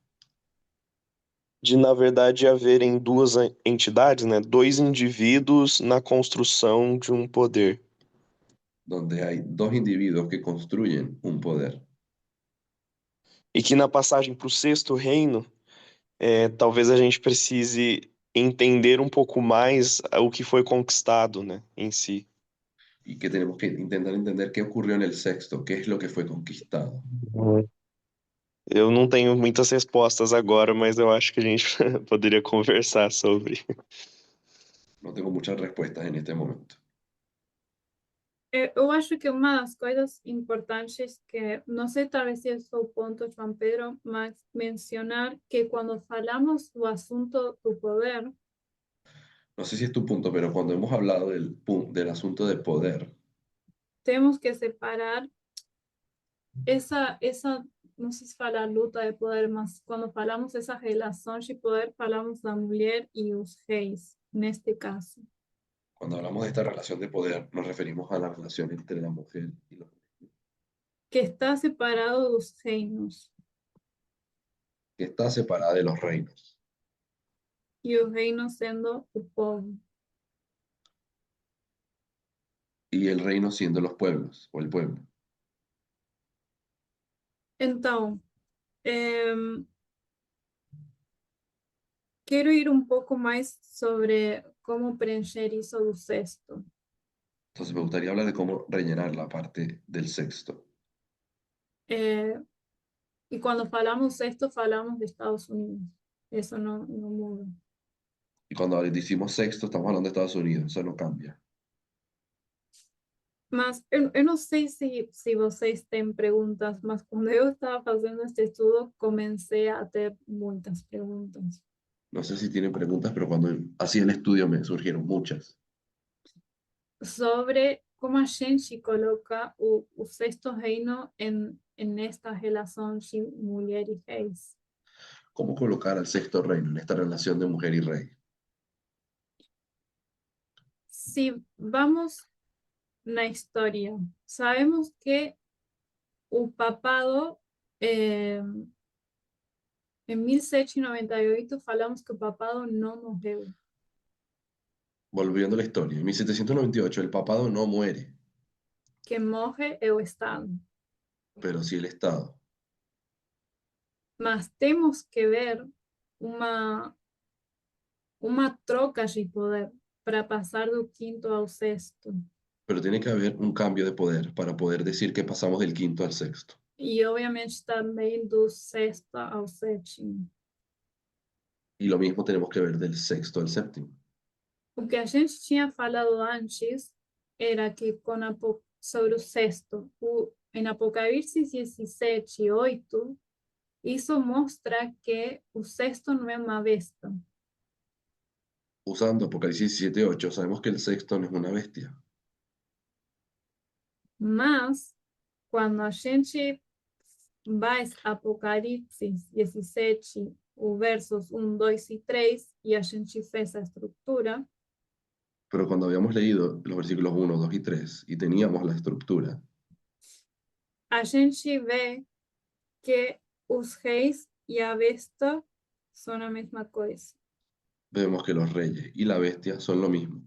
De, na verdade, haverem duas entidades, né? Dois indivíduos na construção de um poder. Donde hay dos individuos que construyen un poder. E que na passagem para o sexto reino, talvez a gente precise entender um pouco mais o que foi conquistado, né, em si. Y que tenemos que intentar entender qué ocurrió en el sexto, qué es lo que fue conquistado. Eu não tenho muitas respostas agora, mas eu acho que a gente poderia conversar sobre. No tengo muchas respuestas en este momento. Eu acho que uma das coisas importantes que, não sei talvez se é o ponto, João Pedro, mas mencionar que quando falamos do assunto do poder, No sé si es tu punto, pero cuando hemos hablado del asunto de poder, temos que separar essa, não sei se falar luta de poder, mas quando falamos essa relação de poder, falamos da mulher e os reis, neste caso. cuando hablamos de esta relación de poder, nos referimos a la relación entre la mujer y los Que está separado dos reinos, que está separada de los reinos, e o reino sendo o povo. y el reino siendo los pueblos o el pueblo. Então, quero ir um pouco mais sobre como preencher isso do sexto. Entonces me gustaría hablar de cómo rellenar la parte del sexto. E quando falamos sexto, falamos de Estados Unidos. Isso não muda. Y cuando decimos sexto, estamos hablando de Estados Unidos, eso no cambia. Mas eu não sei se vocês têm perguntas, mas quando eu estava fazendo este estudo, comecei a ter muitas perguntas. No sé si tienen preguntas, pero cuando hacía el estudio me surgieron muchas. Sobre como a gente coloca o sexto reino en esta relação de mulher e reis. ¿Cómo colocar al sexto reino en esta relación de mujer y rey? Se vamos na história, sabemos que o papado, em 1798, falamos que o papado não morreu. Volviendo a la historia, en 1798 el papado no muere, Que morre é o Estado. pero sí el Estado. Mas temos que ver uma troca de poder para passar do quinto ao sexto. Pero tiene que haber un cambio de poder para poder decir que pasamos del quinto al sexto. E, obviamente, também do sexto ao sétimo. Y lo mismo tenemos que ver del sexto al séptimo. O que a gente tinha falado antes era que sobre o sexto, em Apocalipse 17, 8, isso mostra que o sexto não é uma besta. Usando Apocalipsis 17:8, sabemos que el sexto no es una bestia. Mas, quando a gente vai a Apocalipse 17, o versos 1, 2 e 3, e a gente fez a estrutura, Pero cuando habíamos leído los versículos 1, 2 y 3 y teníamos la estructura, a gente vê que os reis e a besta são a mesma coisa. vemos que los reyes y la bestia son lo mismo.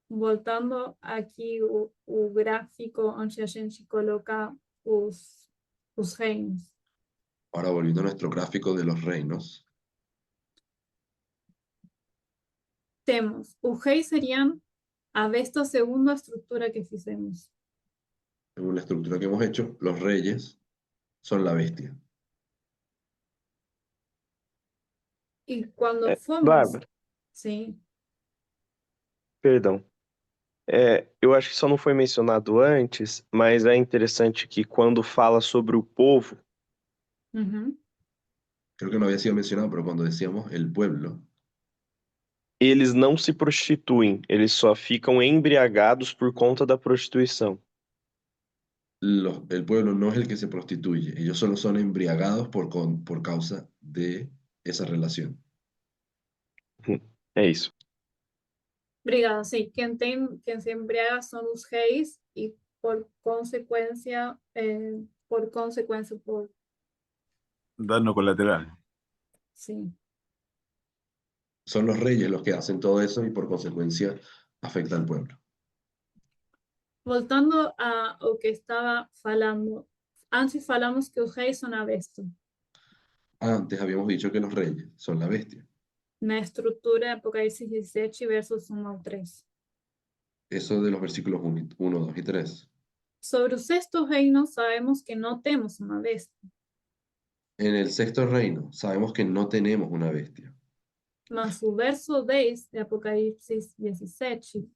Voltando aqui o gráfico onde a gente coloca os reinos. Ahora volviendo a nuestro gráfico de los reinos, Temos, os reis seriam a besta segundo a estrutura que fizemos. según la estructura que hemos hecho, los reyes son la bestia. E quando fomos... Bárbara, Sim. perdão. Eu acho que só não foi mencionado antes, mas é interessante que quando fala sobre o povo, Uhum. Creo que no había sido mencionado, pero cuando decíamos el pueblo, eles não se prostituem, eles só ficam embriagados por conta da prostituição. el pueblo no es el que se prostituye, ellos solo son embriagados por causa de esa relación. É isso. Obrigada, sim. Quem se embriaga são os reis e, por consequência, Daño colateral. sim. Son los reyes los que hacen todo eso y por consecuencia afecta al pueblo. Voltando ao que estava falando, antes falamos que os reis são a besta. Antes habíamos dicho que los reyes son la bestia. Na estrutura de Apocalipse 17, versos 1 ao 3. Eso de los versículos 1, 2 y 3. Sobre o sexto reino, sabemos que não temos uma besta, En el sexto reino sabemos que no tenemos una bestia. mas o verso 10 de Apocalipse 17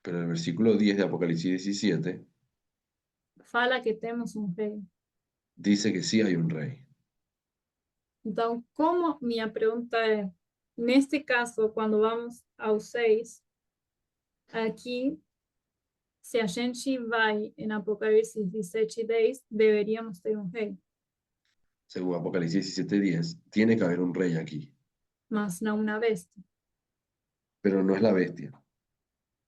Pero el versículo 10 de Apocalipsis 17 fala que temos rei. dice que sí hay un rey. Então, como minha pergunta é, neste caso, quando vamos ao 6, aqui, se a gente vai em Apocalipse 17:10, deveríamos ter rei, Según Apocalipsis 17:10, tiene que haber un rey aquí, mas não uma bestia. pero no es la bestia.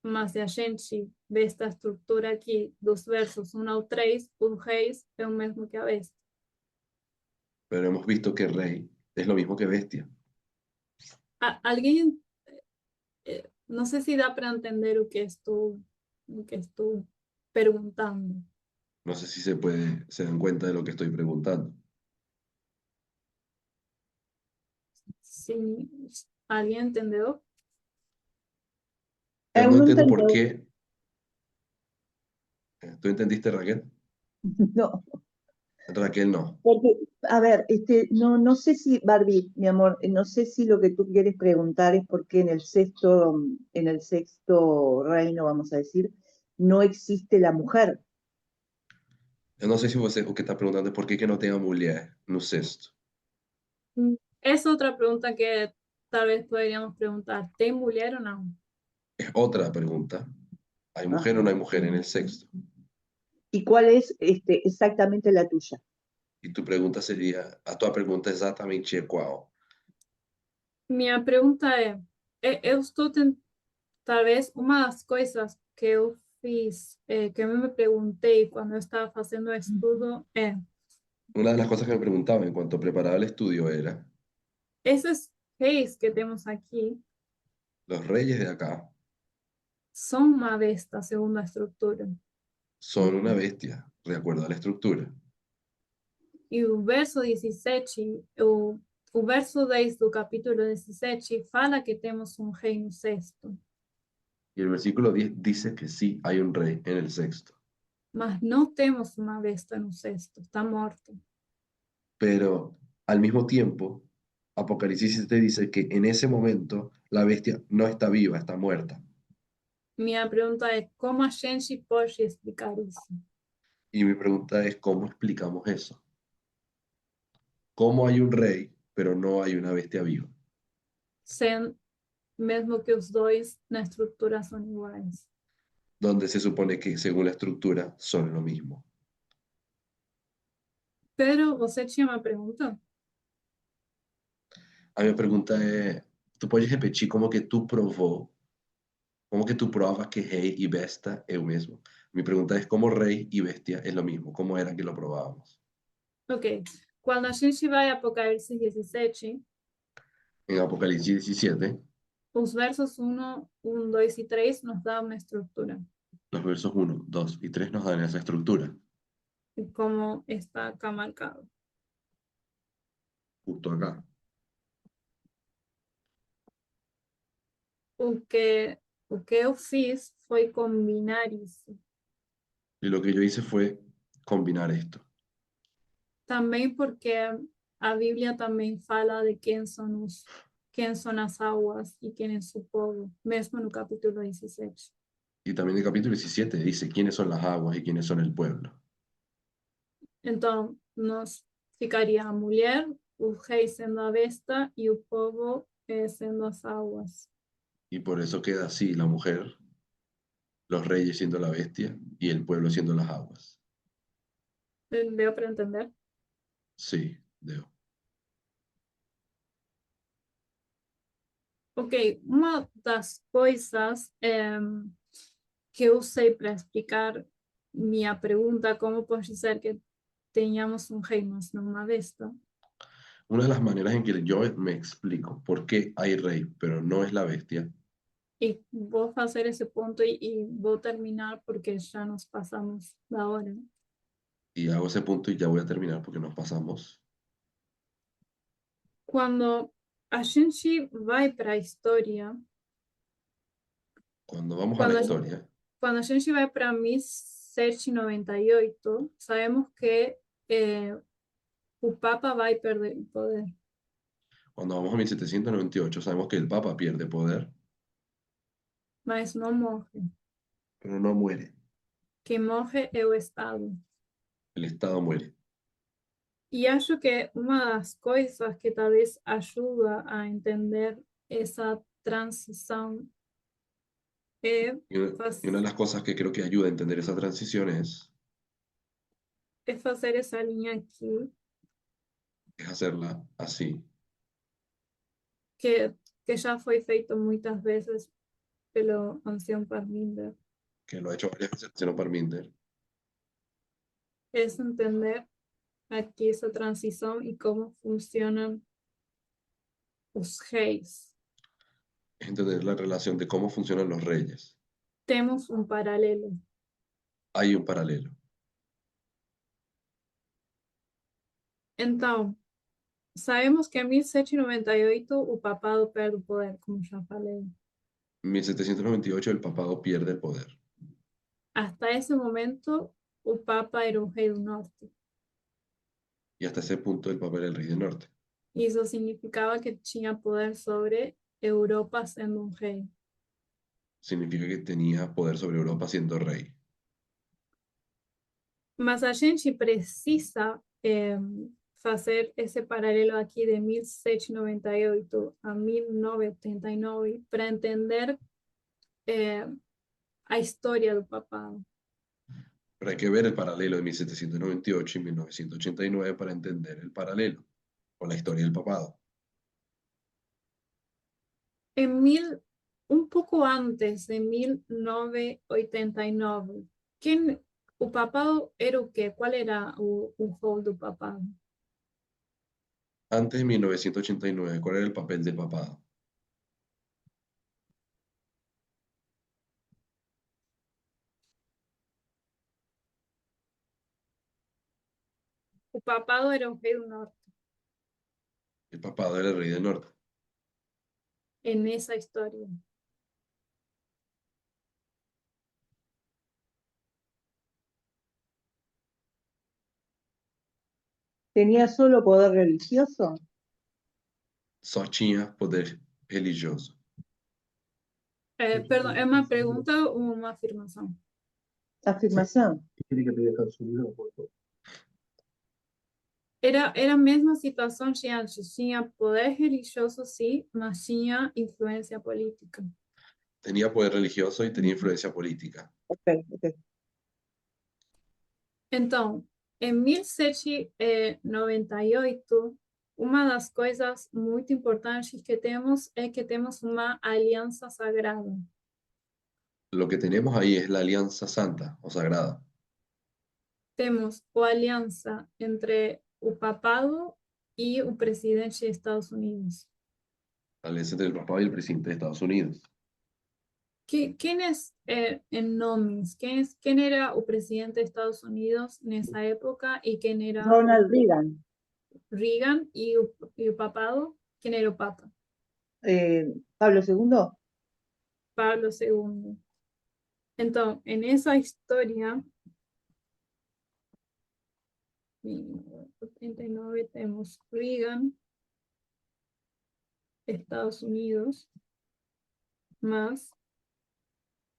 Mas se a gente vê esta estrutura aqui dos versos 1 ao 3, os reis é o mesmo que a bestia. Pero hemos visto que rey es lo mismo que bestia. Alguém, não sei se dá para entender o que estou perguntando. No sé si se dan cuenta de lo que estoy preguntando. Se alguém entendeu? Pero Eu no não entiendo por entendeu. qué. ¿Tú entendiste, Raquel? No, Raquel no. porque, a ver, no sé si, Barbie, mi amor, no sé si lo que tú quieres preguntar es por qué en el sexto reino, vamos a decir, no existe la mujer. Eu não sei se você o que está perguntando é por que não tem a mulher no sexto. Essa é outra pergunta que talvez poderíamos perguntar. Tem mulher ou não? Es otra pregunta. ¿Hay mujer o no hay mujer en el sexto? ¿Y cuál es exactamente la tuya? E tu pergunta seria, a tua pergunta exatamente é qual? Minha pergunta é, eu estou talvez uma das coisas que eu fiz, que eu me perguntei quando eu estava fazendo o estudo é, Una de las cosas que me preguntaba en cuanto preparaba el estudio era, esses reis que temos aqui los reyes de acá são uma besta segundo a estrutura. son una bestia, de acuerdo a la estructura. E o verso 17, o verso 10 do capítulo 17 fala que temos um rei no sexto, Y el versículo 10 dice que sí hay un rey en el sexto. mas não temos uma besta no sexto, está morto. Pero al mismo tiempo, Apocalipsis te dice que en ese momento la bestia no está viva, está muerta. Minha pergunta é como a gente pode explicar isso? Y mi pregunta es, ¿cómo explicamos eso? ¿Cómo hay un rey, pero no hay una bestia viva? Mesmo que os dois na estrutura são iguais. Donde se supone que, según la estructura, son lo mismo. Pero você tinha uma pergunta? A minha pergunta é, tu pode repetir como que tu provou, como que tu provas que rei e besta é o mesmo? Mi pregunta es, ¿cómo rey y bestia es lo mismo? ¿Cómo era que lo probábamos? Ok. Quando a gente vai a Apocalipse 17, En Apocalipsis 17, os versos 1, 2 e 3 nos dão uma estrutura. los versos 1, 2 y 3 nos dan esa estructura, Como está acá marcado. justo acá. O que eu fiz foi combinar isso. Y lo que yo hice fue combinar esto. Também porque a Bíblia também fala de quem são as águas e quem é o povo, mesmo no capítulo 17. Y también el capítulo 17 dice quiénes son las aguas y quiénes son el pueblo. Então, nós ficaria a mulher, o rei sendo a besta e o povo sendo as águas. Y por eso queda así la mujer, los reyes siendo la bestia y el pueblo siendo las aguas. Deu para entender? Sí, debo. Ok, uma das coisas que eu usei para explicar minha pergunta, como pode ser que tenhamos um rei, mas não uma besta, Una de las maneras en que yo me explico por qué hay rey, pero no es la bestia, e vou fazer esse ponto e vou terminar porque já nos passamos da hora. y hago ese punto y ya voy a terminar porque nos pasamos. Quando a gente vai para a história, Cuando vamos a quando la a, historia, quando a gente vai para 1798, sabemos que o Papa vai perder o poder. cuando vamos a 1798, sabemos que el Papa pierde poder, Mas não morre. pero no muere. que morre é o Estado. El Estado muere. E acho que uma das coisas que talvez ajuda a entender essa transição é, Y una de las cosas que creo que ayuda a entender esa transición é fazer essa linha aqui, es hacerla así, que já foi feito muitas vezes pelo ancião Parminder. que lo ha hecho varias veces el señor Parminder. É entender aqui essa transição e como funcionam os reis. Es entender la relación de cómo funcionan los reyes. Temos um paralelo. Hay un paralelo. Então, sabemos que em 1798 o papado perde o poder, como já falei. En 1798 el papado pierde el poder. Hasta esse momento, o Papa era o rei do norte. Y hasta ese punto el Papa era el rey del norte. Isso significava que tinha poder sobre Europa sendo um rei. Significa que tenía poder sobre Europa siendo rey. Mas a gente precisa fazer esse paralelo aqui de 1798 a 1989 para entender a história do papado. Pero hay que ver el paralelo de 1798 y 1989 para entender el paralelo o la historia del papado. Um pouco antes de 1989, o papado era o quê? Qual era o rol do papado? Antes de 1989, ¿cuál era el papel del papado? O papado era o rei do norte, El papado era el rey del norte. en essa história. ¿Tenía solo poder religioso? Só tinha poder religioso. Perdão, é uma pergunta ou uma afirmação? Afirmación. Era a mesma situação de antes. Tinha poder religioso, sim, mas tinha influência política. Tenía poder religioso y tenía influencia política. Ok. Então, em 1798, uma das coisas muito importantes que temos é que temos uma aliança sagrada. Lo que tenemos ahí es la alianza santa o sagrada. Temos a aliança entre o papado e o presidente dos Estados Unidos. La alianza entre el papado y el presidente de Estados Unidos. Quem em nomes? Quem era o presidente dos Estados Unidos nessa época e quem era Ronald Reagan. Reagan e o papado? Quem era o papa? Pablo II. Pablo II. Então, nessa história, em 89 temos Reagan, Estados Unidos, más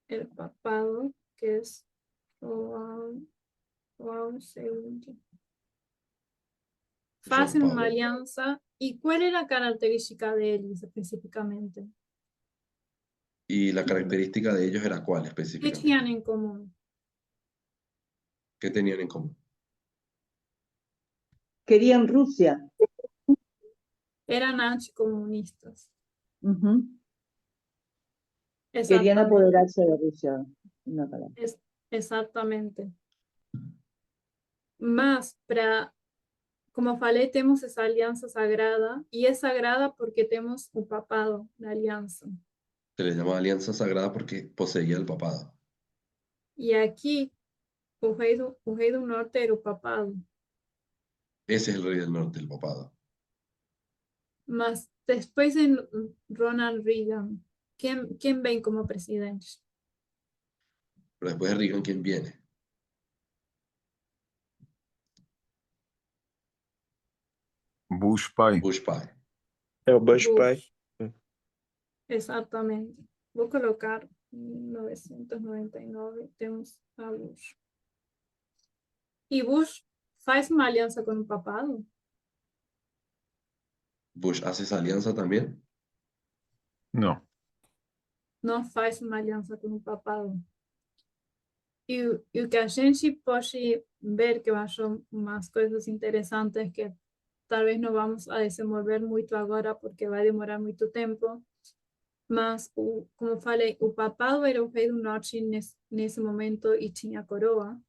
el papado, que es Juan II. Fazem uma aliança. E qual era a característica deles especificamente? Y la característica de ellos era cuál ¿Qué específicamente? tenían en común? ¿Qué tenían en común? Querían Rusia. Eran anticomunistas. Querían apoderarse de Rusia. Una palabra. Exactamente. Mas, como falei, temos essa aliança sagrada, e é sagrada porque temos o papado da aliança. Se le llama alianza sagrada porque poseía el papado. E aqui, o rei do norte era o papado. Ese es el rey del norte, el papado. Mas depois de Ronald Reagan, quem vem como presidente? Pero después de Reagan, ¿quién viene? Bush pai. Bush pai. É o Bush pai. Exatamente. Vou colocar 1999, temos a Bush. E Bush faz uma aliança com o papado? ¿Bush hace esa alianza también? No. Não faz uma aliança com o papado. E o que a gente pode ver, que eu acho umas coisas interessantes que talvez não vamos a desenvolver muito agora porque vai demorar muito tempo, mas, como falei, o papado era o rei do norte nesse momento e tinha coroa,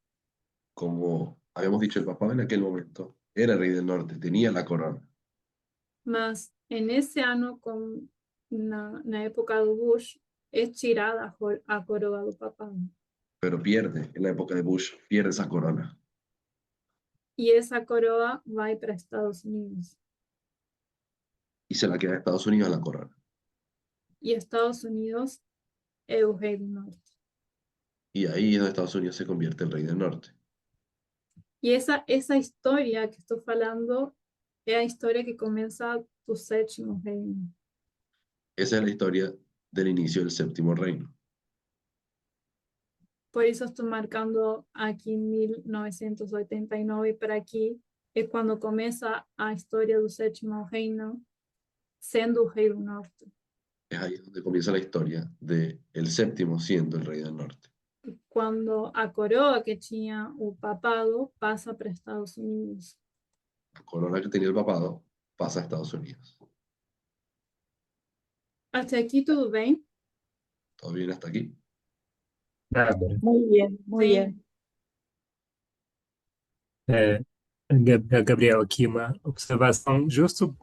Como habíamos dicho, el papá en aquel momento era rey del norte, tenía la corona, mas nesse ano, na época do Bush, é tirada a coroa do papado. pero pierde, en la época de Bush, pierde esa corona. E essa coroa vai para Estados Unidos. Y se la queda a Estados Unidos la corona. E Estados Unidos é o rei do norte. Y ahí es donde Estados Unidos se convierte en rey del norte. E essa história que estou falando é a história que começa do sétimo reino. Esa es la historia del inicio del séptimo reino. Por isso estou marcando aqui 1989 para aqui é quando começa a história do sétimo reino, sendo o rei do norte. Es ahí donde comienza la historia de el séptimo siendo el rey del norte. Quando a coroa que tinha o papado passa para Estados Unidos. La corona que tenía el papado pasa a Estados Unidos. Até aqui tudo bem? ¿Todo bien hasta aquí? Bárbara. Muy bien, muy Sim. bien. Gabriel, aqui uma observação justo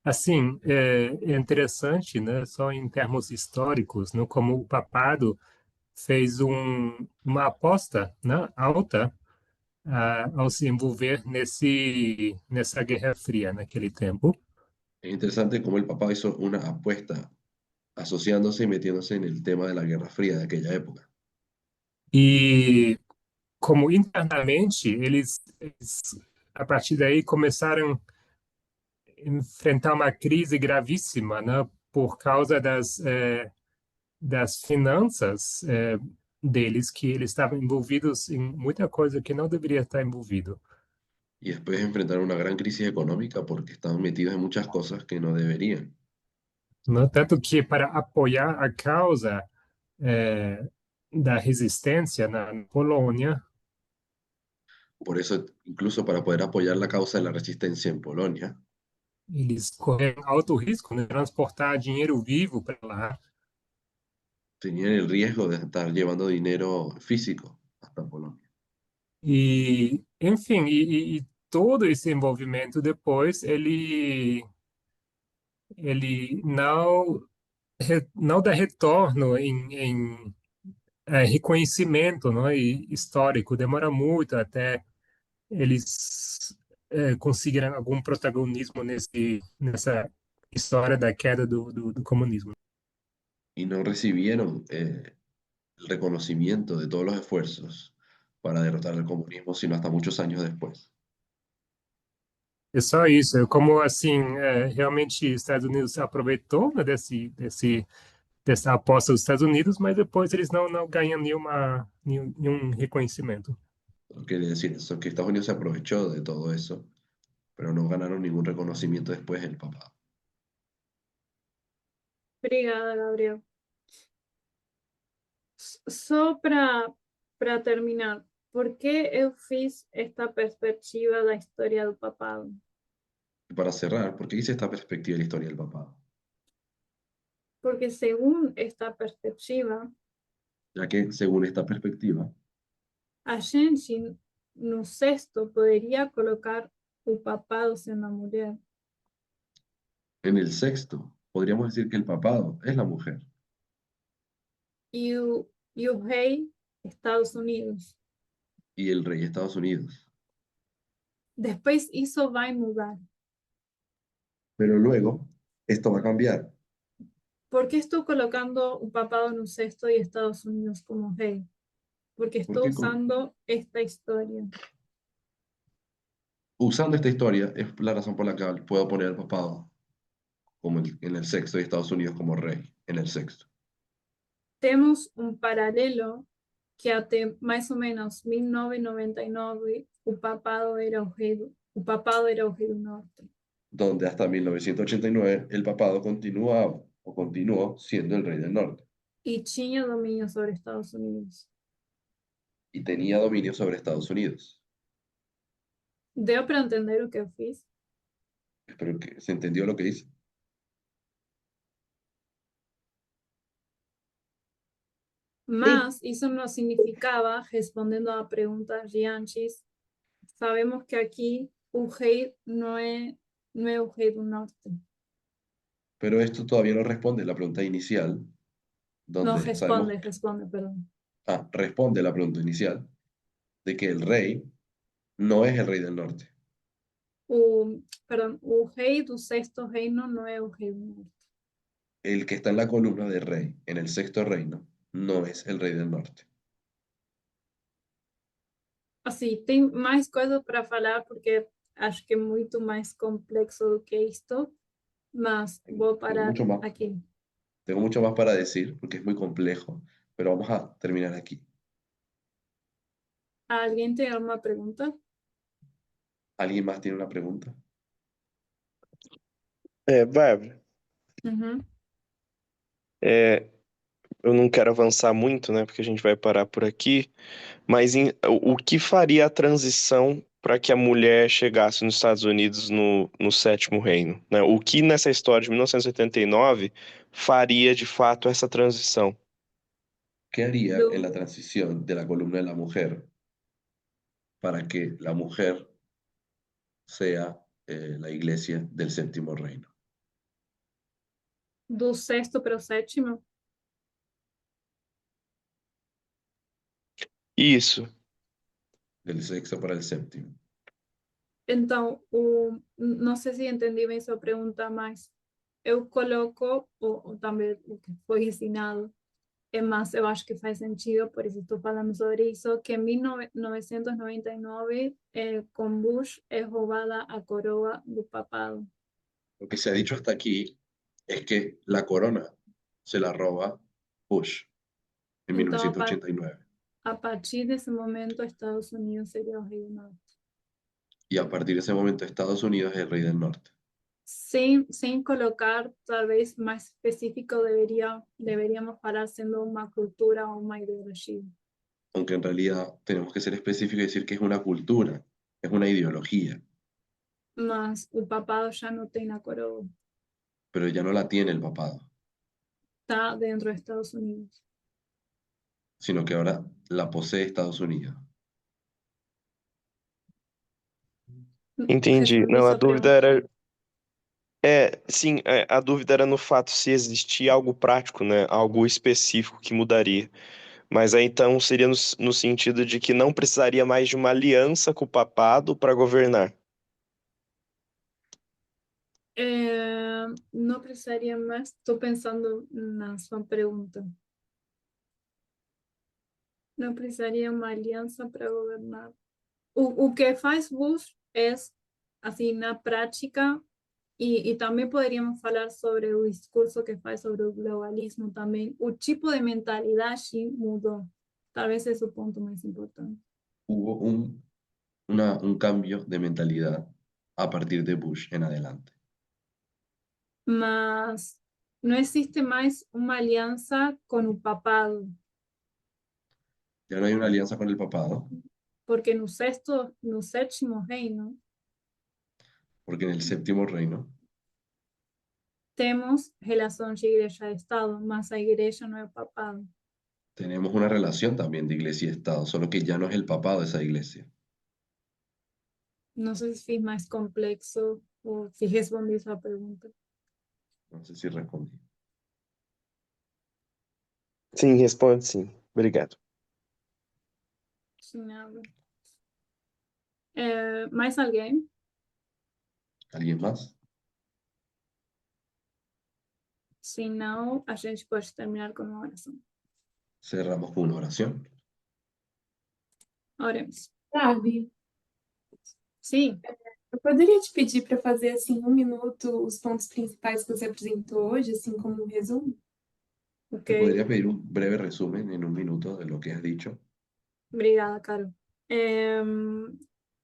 assim, é interessante, né, só em termos históricos, né, como o papado fez uma aposta, né, alta ao se envolver nessa Guerra Fria naquele tempo. Es interesante cómo el papado hizo una apuesta asociándose y metiéndose en el tema de la Guerra Fría de aquella época. E como internamente eles a partir daí começaram a enfrentar uma crise gravíssima, né, por causa das finanças deles, que eles estavam envolvidos em muita coisa que não deveria estar envolvido. Y después enfrentaron una gran crisis económica porque estaban metidos en muchas cosas que no deberían. Né? Tanto que para apoiar a causa da resistência na Polônia, Por eso, incluso para poder apoyar la causa de la resistencia en Polonia, eles correram alto risco de transportar dinheiro vivo para lá. tenían el riesgo de estar llevando dinero físico hasta Polonia. E, enfim, e todo esse envolvimento depois, ele não dá retorno em reconhecimento, não é, histórico. Demora muito até eles conseguirem algum protagonismo nessa história da queda do comunismo. Y no recibieron el reconocimiento de todos los esfuerzos para derrotar el comunismo, sino hasta muchos años después. É só isso, como assim, realmente os Estados Unidos se aproveitou, né, dessa aposta dos Estados Unidos, mas depois eles não ganham nenhum reconhecimento. Quiere decir eso, que Estados Unidos se aprovechó de todo eso, pero no ganaron ningún reconocimiento después del papado. Obrigada, Gabriel. Só para terminar, por que eu fiz esta perspectiva da história do papado? Y para cerrar, ¿por qué hice esta perspectiva de la historia del papado? Porque según esta perspectiva, Ya que, según esta perspectiva, a gente no sexto poderia colocar o papado sendo a mulher. en el sexto, podríamos decir que el papado es la mujer E o rei, Estados Unidos. y el rey Estados Unidos. Depois isso vai mudar. Pero luego, esto va a cambiar. ¿Por qué estoy colocando un papado en un sexto y Estados Unidos como rey? Porque estoy Porque usando esta historia. usando esta historia es la razón por la que puedo poner al papado como en el sexto y Estados Unidos como rey en el sexto. temos paralelo que até mais ou menos 1999 o papado era o rei do norte. donde hasta 1989 el papado continuó siendo el rey del norte E tinha domínio sobre Estados Unidos. y tenía dominio sobre Estados Unidos. Deu para entender o que eu fiz? Espero que se entendió lo que hice. Mas isso não significava, respondendo à pergunta de antes, sabemos que aqui o rei não é o rei do norte. Pero esto todavía no responde la pregunta inicial, Não donde sabemos, responde, perdão. responde la pregunta inicial de que el rey no es el rei del norte. O rei do sexto reino não é o rei do norte. El que está en la columna de rey, en el sexto reino, no es el rey del norte. Assim, tem mais coisa para falar, porque acho que é muito mais complexo do que isto, mas vou parar mucho más. aqui. Tengo mucho más para decir porque es muy complejo, pero vamos a terminar aquí. ¿Alguien tiene alguma pergunta? ¿Alguien más tiene una pregunta? Bárbara, Uhum. eu não quero avançar muito, né? Porque a gente vai parar por aqui. Mas o que faria a transição para que a mulher chegasse nos Estados Unidos no Sétimo Reino, né? O que nessa história de 1989 faria de fato essa transição? ¿Qué haría en la transición de la columna de la mujer para que la mujer sea la iglesia del séptimo reino? Do sexto para o sétimo? Isso. Del sexto para el séptimo. Então, não sei se entendi bem sua pergunta, mas eu coloco, ou também o que foi ensinado, mas eu acho que faz sentido, por isso estou falando sobre isso, que em 1999, com Bush, é roubada a coroa do papado. Lo que se ha dicho hasta aquí es que la corona se la roba Bush en Então, 1989. a partir desse momento, Estados Unidos seria o rei do norte. Y a partir de ese momento Estados Unidos es el rey del norte. Sem colocar, talvez mais específico, deveríamos falar sendo uma cultura ou uma ideologia. Aunque en realidad tenemos que ser específicos y decir que es una cultura, es una ideología, Mas o papado já não tem na coroa, pero ya no la tiene el papado, está dentro de Estados Unidos. sino que ahora la posee Estados Unidos. Entendi. Respondi Não, a sua dúvida pergunta. era. Sim, a dúvida era no fato se existia algo prático, né? Algo específico que mudaria. Mas aí então seria no sentido de que não precisaria mais de uma aliança com o papado para governar. Não precisaria mais, estou pensando na sua pergunta. Não precisaria uma aliança para governar. O que faz Bush é, assim, na prática, e também poderíamos falar sobre o discurso que faz sobre o globalismo também, o tipo de mentalidade mudou. Talvez esse é o ponto mais importante. Hubo un cambio de mentalidad a partir de Bush en adelante. Mas não existe mais uma aliança com o papado, Ya no hay una alianza con el papado, porque no sétimo reino, porque en el séptimo reino temos relação de igreja e Estado, mas a igreja não é o papado. tenemos una relación también de iglesia y Estado, solo que ya no es el papado esa iglesia. Não sei se fiz mais complexo ou se respondi sua pergunta. No sé si respondí. Sim, responde sim. Obrigado. Sem nada. Mais alguém? ¿Alguien más? Se não, a gente pode terminar com uma oração. Cerramos con una oración. Oremos. Sabe, Sim, eu poderia te pedir para fazer assim 1 minuto os pontos principais que você apresentou hoje, assim como um resumo? Ok, ¿Me podría pedir un breve resumen en un minuto de lo que has dicho? obrigada, Caro.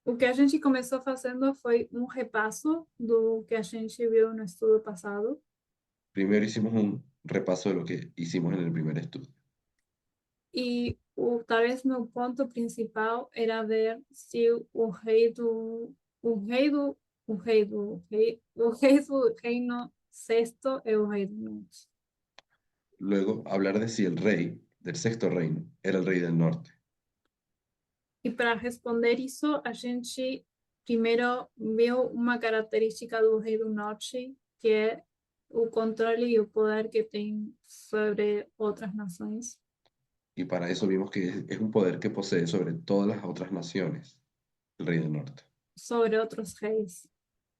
O que a gente começou fazendo foi um repasso do que a gente viu no estudo passado. Primero hicimos un repaso de lo que hicimos en el primer estudio. E talvez meu ponto principal era ver se o reino sexto é o rei do norte. Luego, hablar de si el rey del sexto reino era el rey del norte. E para responder isso, a gente primeiro viu uma característica do rei do norte, que é o controle e o poder que tem sobre outras nações. Y para eso vimos que es un poder que posee sobre todas las otras naciones, el rey del norte, Sobre outros reis.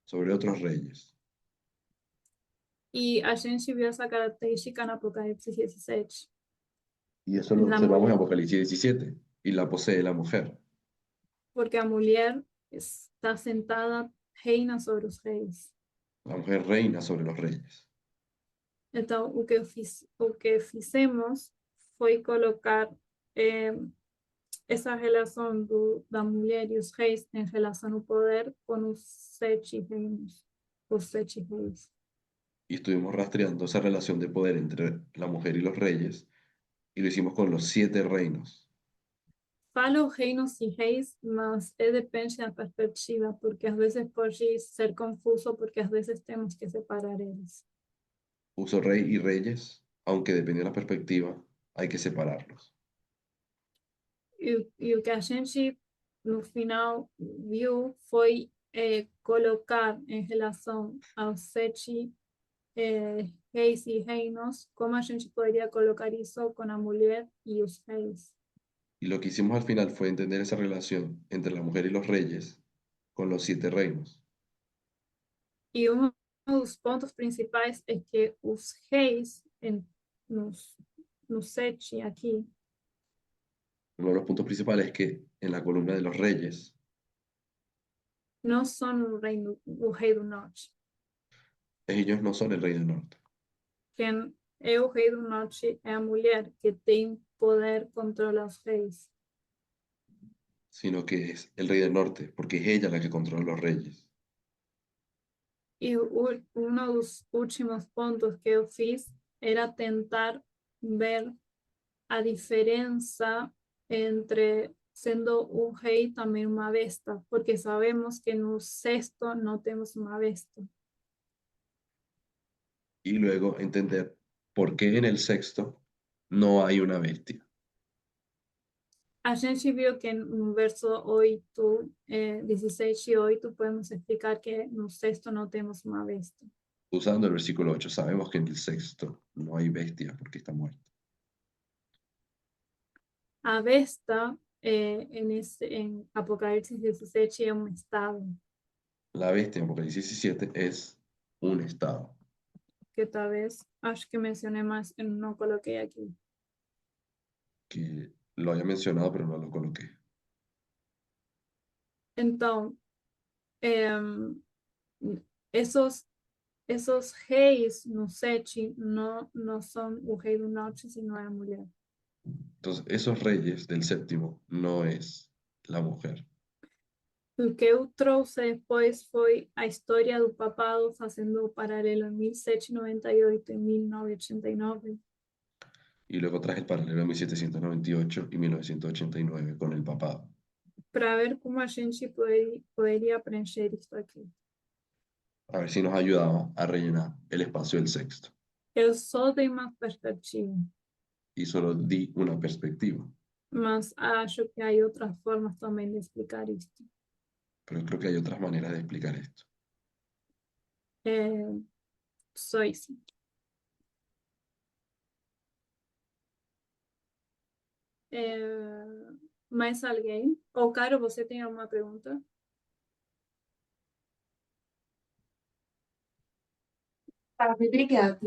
sobre otros reyes. E a gente viu essa característica no Apocalipse 17. Y eso lo La observamos en mulher, Apocalipsis 17, y la posee la mujer, porque a mulher está sentada, reina sobre os reis. la mujer reina sobre los reyes. Então, o que fizemos foi colocar essa relação da mulher e os reis em relação ao poder com os 7 reinos, os 7 reis. Y estuvimos rastreando esa relación de poder entre la mujer y los reyes, y lo hicimos con los 7 reinos. Falo reinos e reis, mas depende da perspectiva, porque às vezes pode ser confuso, porque às vezes temos que separar eles. Uso rey y reyes, aunque depende de la perspectiva, hay que separarlos. E o que a gente, no final, viu foi colocar em relação aos 7 reis e reinos, como a gente poderia colocar isso com a mulher e os reis. Y lo que hicimos al final fue entender esa relación entre la mujer y los reyes con los 7 reinos. E um dos pontos principais é que os reis, nos 7 aqui, Uno de los puntos principales es que en la columna de los reyes, não são o rei do norte. ellos no son el rey del norte, Quem é o rei do norte é a mulher que tem poder contra os reis. sino que es el rey del norte, porque es ella la que controla los reyes. E um dos últimos pontos que eu fiz era tentar ver a diferença entre sendo um rei também uma besta, porque sabemos que no sexto não temos uma besta. Y luego entender por qué en el sexto no hay una bestia. A gente viu que no verso 8, 16 e 8, podemos explicar que no sexto não temos uma besta. Usando el versículo 8, sabemos que en el sexto no hay bestia porque está muerta. A besta, em Apocalipse 17, é um estado, La bestia en Apocalipsis 17 es un estado. que talvez, acho que mencionei, mas eu não coloquei aqui. Que lo había mencionado, pero no lo coloqué. Então, esses reis no 7 não são o rei do norte, sino a mulher. Entonces, esos reyes del séptimo no es la mujer. O que eu trouxe depois foi a história do papado, fazendo o paralelo em 1798 e 1989. Y luego traje el paralelo de 1798 y 1989 con el papado, Para ver como a gente poderia preencher isso aqui. a ver si nos ayudaba a rellenar el espacio del sexto. Eu só dei uma perspectiva, Y solo di una perspectiva, mas acho que há outras formas também de explicar isto. pero creo que hay otras maneras de explicar esto. Só isso. Mais alguém? Ou, Caro, você tem alguma pergunta? Obrigada.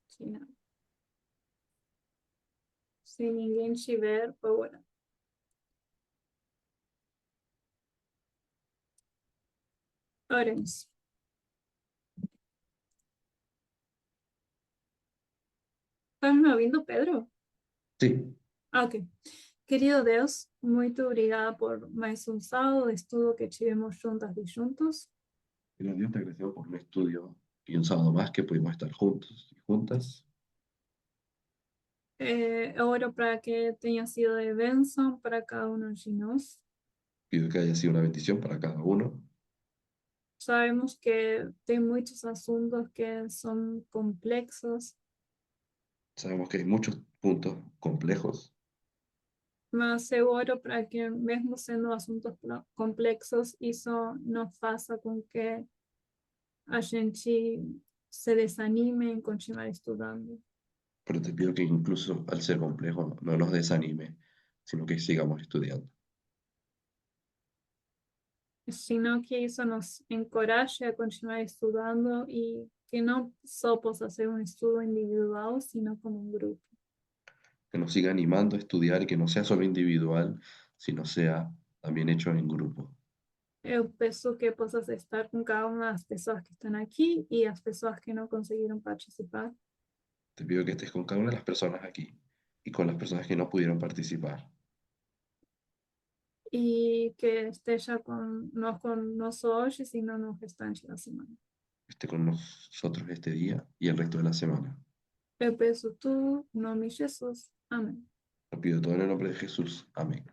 Sim, não. Se ninguém tiver, ora. Oremos. Tá me ouvindo, Pedro? Sí, Ok. Querido Deus, muito obrigada por mais um sábado de estudo que tivemos juntas e juntos. Señor Dios, te agradecemos por un estudio y un sábado más que pudimos estar juntos y juntas. Eu oro para que tenha sido de bênção para cada um de nós. Pido que haya sido una bendición para cada uno. Sabemos que tem muitos assuntos que são complexos, Sabemos que hay muchos puntos complejos, mas eu oro para que, mesmo sendo assuntos complexos, isso não faça com que a gente se desanime em continuar estudando. pero te pido que incluso al ser complejo no nos desanime, sino que sigamos estudiando. Sino que isso nos encoraje a continuar estudando e que não só possa ser um estudo individual, sino como um grupo. Que nos siga animando a estudiar y que no sea solo individual, sino sea también hecho en grupo. Eu peço que possas estar com cada uma das pessoas que estão aqui e as pessoas que não conseguiram participar. Te pido que estés con cada una de las personas aquí y con las personas que no pudieron participar. E que esteja conosco hoje, sino no restante da semana. Esté con nosotros este día y el resto de la semana. Eu peço tudo em nome de Jesus. Amém. Lo pido todo en el nombre de Jesús. Amén.